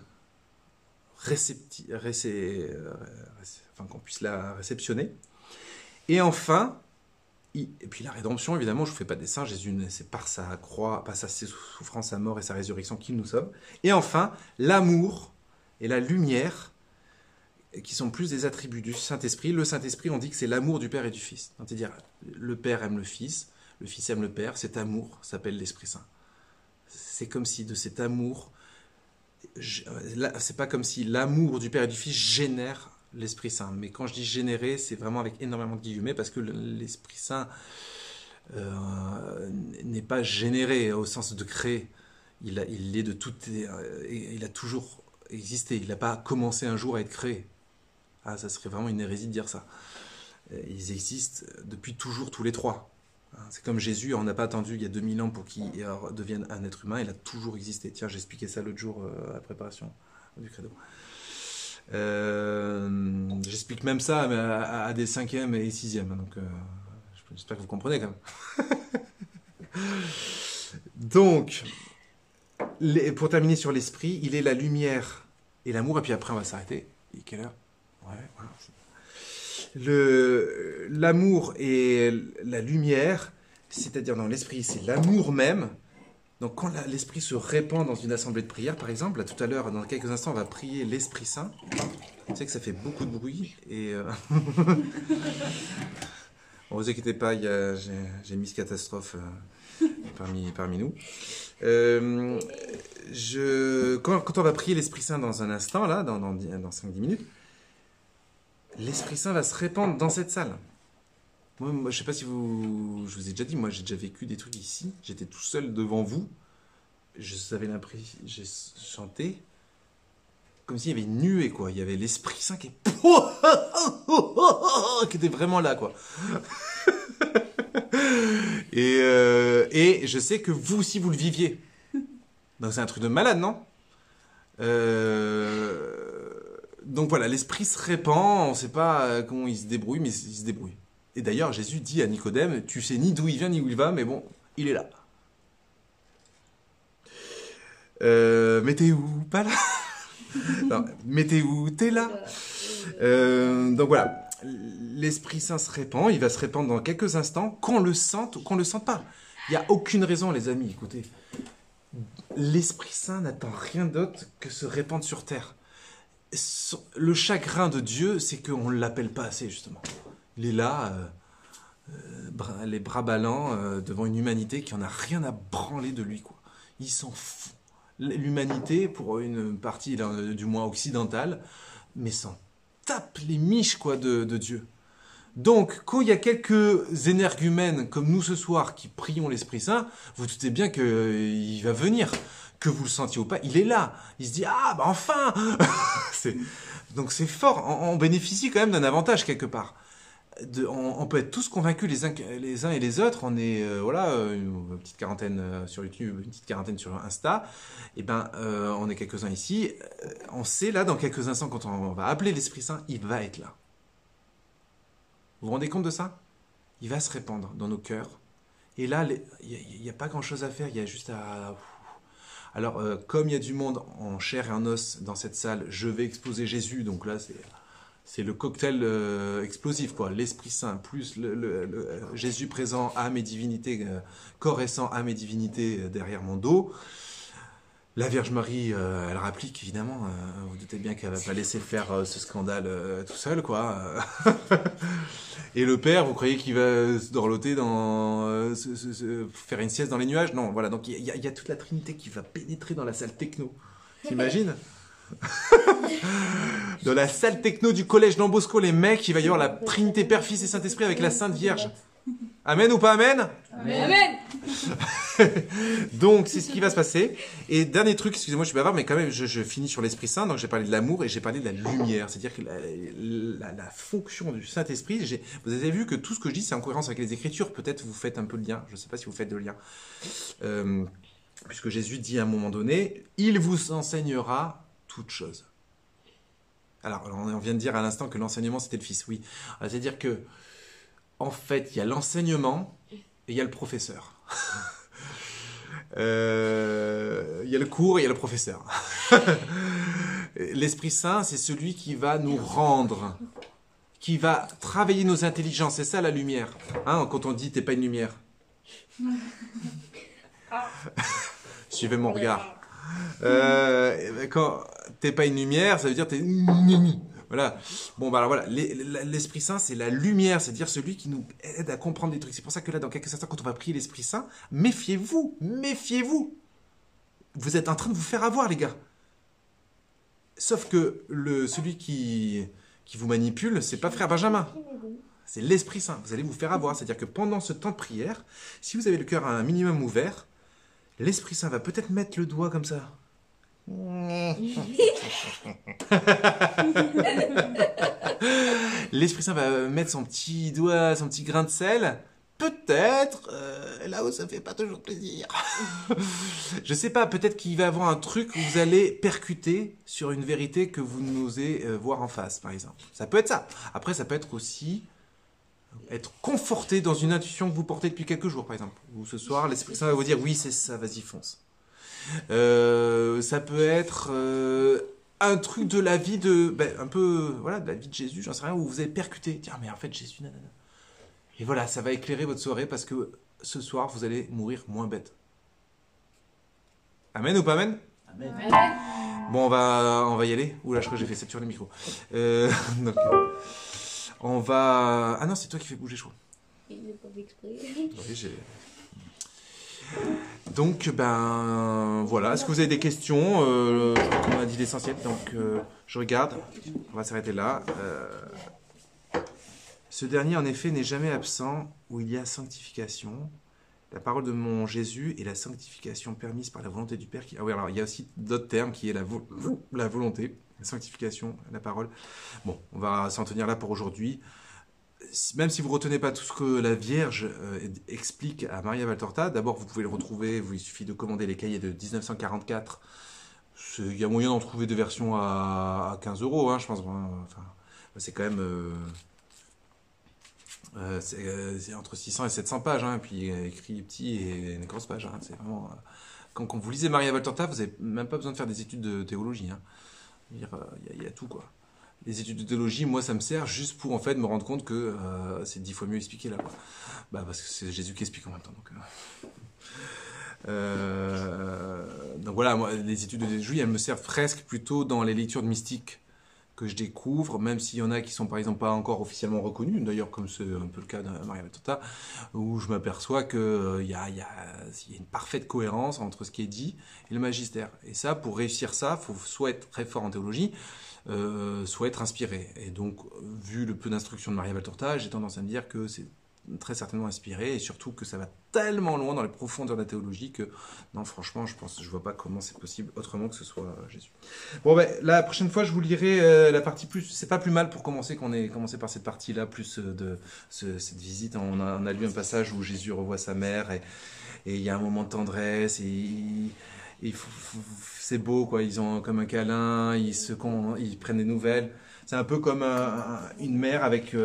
qu'on puisse la réceptionner. Et enfin, et puis la rédemption, évidemment, je ne vous fais pas de dessin, Jésus, c'est par sa croix, par sa souffrance, sa mort et sa résurrection qu'il nous sauve. Et enfin, l'amour et la lumière, qui sont plus des attributs du Saint-Esprit. Le Saint-Esprit, on dit que c'est l'amour du Père et du Fils. C'est-à-dire, le Père aime le Fils aime le Père, cet amour s'appelle l'Esprit Saint. C'est comme si de cet amour... c'est pas comme si l'amour du Père et du Fils génère l'Esprit Saint. Mais quand je dis générer, c'est vraiment avec énormément de guillemets parce que l'Esprit Saint n'est pas généré au sens de créer. Il est de tout, il a toujours existé. Il n'a pas commencé un jour à être créé. Ah, ça serait vraiment une hérésie de dire ça. Ils existent depuis toujours tous les trois. C'est comme Jésus, on n'a pas attendu il y a 2000 ans pour qu'il devienne un être humain, il a toujours existé. Tiens, j'expliquais ça l'autre jour à la préparation du credo. J'explique même ça à des 5e et 6e, donc j'espère que vous comprenez quand même. Donc, pour terminer sur l'esprit, il est la lumière et l'amour, et puis après on va s'arrêter. Et quelle heure? Ouais, voilà. L'amour et la lumière, c'est-à-dire dans l'esprit, c'est l'amour même. Donc quand l'esprit se répand dans une assemblée de prière, par exemple, là, tout à l'heure, dans quelques instants, on va prier l'Esprit Saint. Tu sais que ça fait beaucoup de bruit. Et bon, vous inquiétez pas, j'ai Miss Catastrophe parmi nous. Quand on va prier l'Esprit Saint dans un instant, là, dans 5-10 minutes, l'Esprit Saint va se répandre dans cette salle. Moi, je ne sais pas si je vous ai déjà dit, moi j'ai déjà vécu des trucs ici. J'étais tout seul devant vous. J'avais l'impression, j'ai chanté comme s'il y avait une nuée, quoi. Il y avait l'Esprit Saint qui était vraiment là, quoi. Et je sais que vous aussi vous le viviez. Donc c'est un truc de malade, non? Donc voilà, l'esprit se répand, on ne sait pas comment il se débrouille, mais il se débrouille. Et d'ailleurs, Jésus dit à Nicodème, tu sais ni d'où il vient ni où il va, mais bon, il est là. Mais t'es où? Pas là. Non, mais t'es où? T'es là. Donc voilà, l'Esprit Saint se répand, il va se répandre dans quelques instants, qu'on le sente ou qu'on le sente pas. Il n'y a aucune raison, les amis, écoutez. L'Esprit Saint n'attend rien d'autre que se répandre sur terre. Le chagrin de Dieu, c'est qu'on ne l'appelle pas assez, justement. Il est là, les bras ballants, devant une humanité qui en a rien à branler de lui, quoi. Il s'en fout. L'humanité, pour une partie, du moins occidentale, mais s'en tape les miches, quoi, de Dieu. Donc, quand il y a quelques énergumènes comme nous ce soir qui prions l'Esprit Saint, vous doutez bien qu'il va venir. Que vous le sentiez ou pas, il est là. Il se dit, ah, bah enfin. Donc c'est fort. On bénéficie quand même d'un avantage quelque part. On peut être tous convaincus les uns et les autres. On est, une petite quarantaine sur YouTube, une petite quarantaine sur Insta. Et ben, on est quelques-uns ici. On sait là, dans quelques instants, quand on va appeler l'Esprit Saint, il va être là. Vous vous rendez compte de ça? Il va se répandre dans nos cœurs. Et là, il n'y a pas grand-chose à faire. Il y a juste à... Alors, comme il y a du monde en chair et en os dans cette salle, je vais exposer Jésus. Donc là, c'est le cocktail explosif, quoi. L'Esprit Saint plus Jésus présent, âme et divinité, corps et sang, âme et divinité derrière mon dos. La Vierge Marie, elle rapplique, évidemment. Vous doutez bien qu'elle ne va pas laisser faire ce scandale tout seul, quoi. Et le Père, vous croyez qu'il va se dorloter faire une sieste dans les nuages? Non, voilà. Donc, il y a toute la Trinité qui va pénétrer dans la salle techno. T'imagines? Dans la salle techno du collège Don Bosco, les mecs, il va y avoir la Trinité, Père, Fils et Saint-Esprit avec la Sainte Vierge. Amen ou pas amen? Amen. Donc, c'est ce qui va se passer. Et dernier truc, excusez-moi, je suis bavard, mais quand même, je finis sur l'Esprit Saint. Donc, j'ai parlé de l'amour et j'ai parlé de la lumière. C'est-à-dire que la fonction du Saint-Esprit, vous avez vu que tout ce que je dis, c'est en cohérence avec les Écritures. Peut-être vous faites un peu le lien. Je ne sais pas si vous faites le lien. Puisque Jésus dit à un moment donné, « Il vous enseignera toutes choses ». Alors, on vient de dire à l'instant que l'enseignement, c'était le Fils. Oui. C'est-à-dire que, en fait, il y a l'enseignement et il y a le professeur. Il y a le cours et il y a le professeur. L'Esprit Saint, c'est celui qui va nous rendre, qui va travailler nos intelligences. C'est ça la lumière. Hein, quand on dit « t'es pas une lumière ». Suivez mon regard. Quand t'es pas une lumière, ça veut dire t'es... Voilà. Bon, bah alors voilà, l'Esprit Saint, c'est la lumière, c'est-à-dire celui qui nous aide à comprendre des trucs. C'est pour ça que là, dans quelques instants, quand on va prier l'Esprit Saint, méfiez-vous, méfiez-vous. Vous êtes en train de vous faire avoir, les gars. Sauf que celui qui vous manipule, c'est pas Frère Benjamin. C'est l'Esprit Saint. Vous allez vous faire avoir. C'est-à-dire que pendant ce temps de prière, si vous avez le cœur un minimum ouvert, l'Esprit Saint va peut-être mettre le doigt comme ça. L'Esprit Saint va mettre son petit doigt, son petit grain de sel. Peut-être, là où ça fait pas toujours plaisir. Je sais pas, peut-être qu'il va avoir un truc où vous allez percuter sur une vérité que vous n'osez voir en face, par exemple. Ça peut être ça. Après, ça peut être aussi être conforté dans une intuition que vous portez depuis quelques jours, par exemple. Ou ce soir, l'Esprit Saint va vous dire, oui, c'est ça, vas-y, fonce. Ça peut être un truc de la vie de la vie de Jésus, j'en sais rien, où vous avez percuté, dire mais en fait Jésus, nanana. Et voilà, ça va éclairer votre soirée parce que ce soir vous allez mourir moins bête. Amen ou pas amen? Amen. Bon, on va y aller. Oula, je crois que j'ai fait saturer le micro. Donc, on va... Ah non, c'est toi qui fais bouger, je crois. Il n'est pas exprès. Oui, donc, voilà. Est-ce que vous avez des questions? On a dit l'essentiel, donc je regarde. On va s'arrêter là. Ce dernier, en effet, n'est jamais absent où il y a sanctification. La parole de mon Jésus est la sanctification permise par la volonté du Père. Ah oui, alors il y a aussi d'autres termes qui est la volonté, la sanctification, la parole. Bon, on va s'en tenir là pour aujourd'hui. Même si vous ne retenez pas tout ce que la Vierge explique à Maria Valtorta, d'abord vous pouvez le retrouver, il suffit de commander les cahiers de 1944. Il y a moyen d'en trouver des versions à 15 €, hein, je pense. Enfin, c'est quand même... c'est entre 600 et 700 pages, hein, puis écrit petit et une grosse page. Hein, c'est vraiment, quand vous lisez Maria Valtorta, vous n'avez même pas besoin de faire des études de théologie. Hein. Il y a tout, quoi. Les études de théologie, moi, ça me sert juste pour, en fait, me rendre compte que c'est 10 fois mieux expliqué, là, quoi. Bah, parce que c'est Jésus qui explique en même temps, donc voilà, moi, les études de théologie, elles me servent presque plutôt dans les lectures de mystiques que je découvre, même s'il y en a qui sont par exemple pas encore officiellement reconnus, d'ailleurs comme c'est un peu le cas de Maria Valtorta, où je m'aperçois qu'il y a une parfaite cohérence entre ce qui est dit et le magistère. Et ça, pour réussir ça, il faut soit être très fort en théologie, soit être inspiré. Et donc, vu le peu d'instructions de Maria Valtorta, j'ai tendance à me dire que c'est très certainement inspiré, et surtout que ça va tellement loin dans les profondeurs de la théologie que, non, franchement, je vois pas comment c'est possible autrement que ce soit Jésus. Bon, ben, la prochaine fois, je vous lirai la partie plus. C'est pas plus mal pour commencer qu'on ait commencé par cette partie-là, plus cette visite. On a lu un passage où Jésus revoit sa mère, et il y a un moment de tendresse, c'est beau, quoi. Ils ont comme un câlin, ils prennent des nouvelles. C'est un peu comme une mère avec.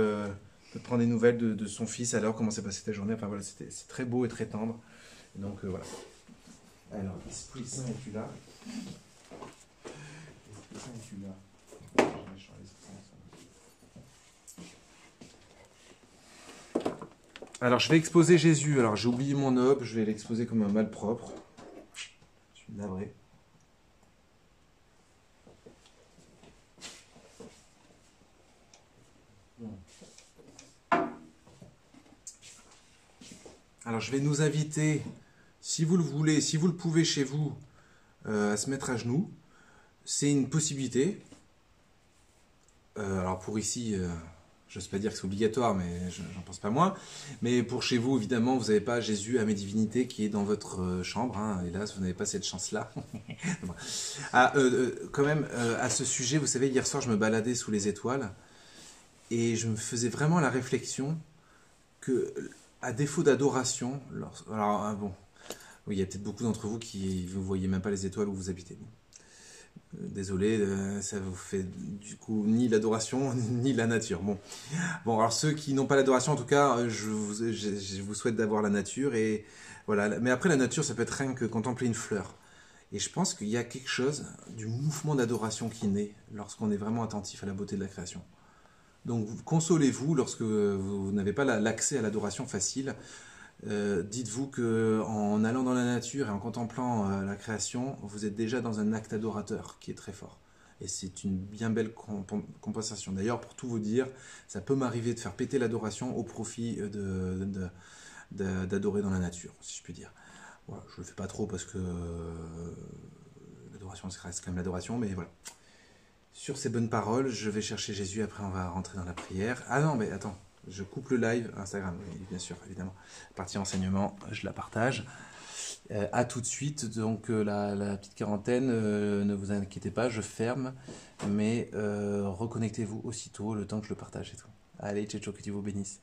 De prendre des nouvelles de son fils, alors comment s'est passée ta journée. Enfin voilà, c'est très beau et très tendre. Et donc voilà. Alors, Esprit Saint, es-tu là? Esprit Saint, es-tu là? Alors, je vais exposer Jésus. Alors, j'ai oublié mon ob, je vais l'exposer comme un malpropre. Je suis navré. Alors, je vais nous inviter, si vous le voulez, si vous le pouvez chez vous, à se mettre à genoux. C'est une possibilité. Alors, pour ici, je n'ose pas dire que c'est obligatoire, mais j'en pense pas moins. Mais pour chez vous, évidemment, vous n'avez pas Jésus à mes divinités qui est dans votre chambre. Hein. Hélas, vous n'avez pas cette chance-là. Quand même, à ce sujet, vous savez, hier soir, je me baladais sous les étoiles et je me faisais vraiment la réflexion que, à défaut d'adoration, alors bon, oui, il y a peut-être beaucoup d'entre vous qui ne voyez même pas les étoiles où vous habitez. Désolé, ça vous fait du coup ni l'adoration ni la nature. Bon, alors ceux qui n'ont pas l'adoration, en tout cas, je vous souhaite d'avoir la nature. Et voilà. Mais après, la nature, ça peut être rien que contempler une fleur. Et je pense qu'il y a quelque chose du mouvement d'adoration qui naît lorsqu'on est vraiment attentif à la beauté de la création. Donc consolez-vous lorsque vous n'avez pas l'accès à l'adoration facile. Dites-vous que en allant dans la nature et en contemplant la création, vous êtes déjà dans un acte adorateur qui est très fort. Et c'est une bien belle compensation. D'ailleurs, pour tout vous dire, ça peut m'arriver de faire péter l'adoration au profit d'adorer dans la nature, si je puis dire. Voilà, je le fais pas trop parce que l'adoration, ça reste quand même l'adoration, mais voilà. Sur ces bonnes paroles, je vais chercher Jésus, après on va rentrer dans la prière. Ah non, mais attends, je coupe le live Instagram, oui, bien sûr, évidemment. La partie enseignement, je la partage. À tout de suite, donc la petite quarantaine, ne vous inquiétez pas, je ferme, mais reconnectez-vous aussitôt, le temps que je le partage et tout. Allez, tchao, que Dieu vous bénisse.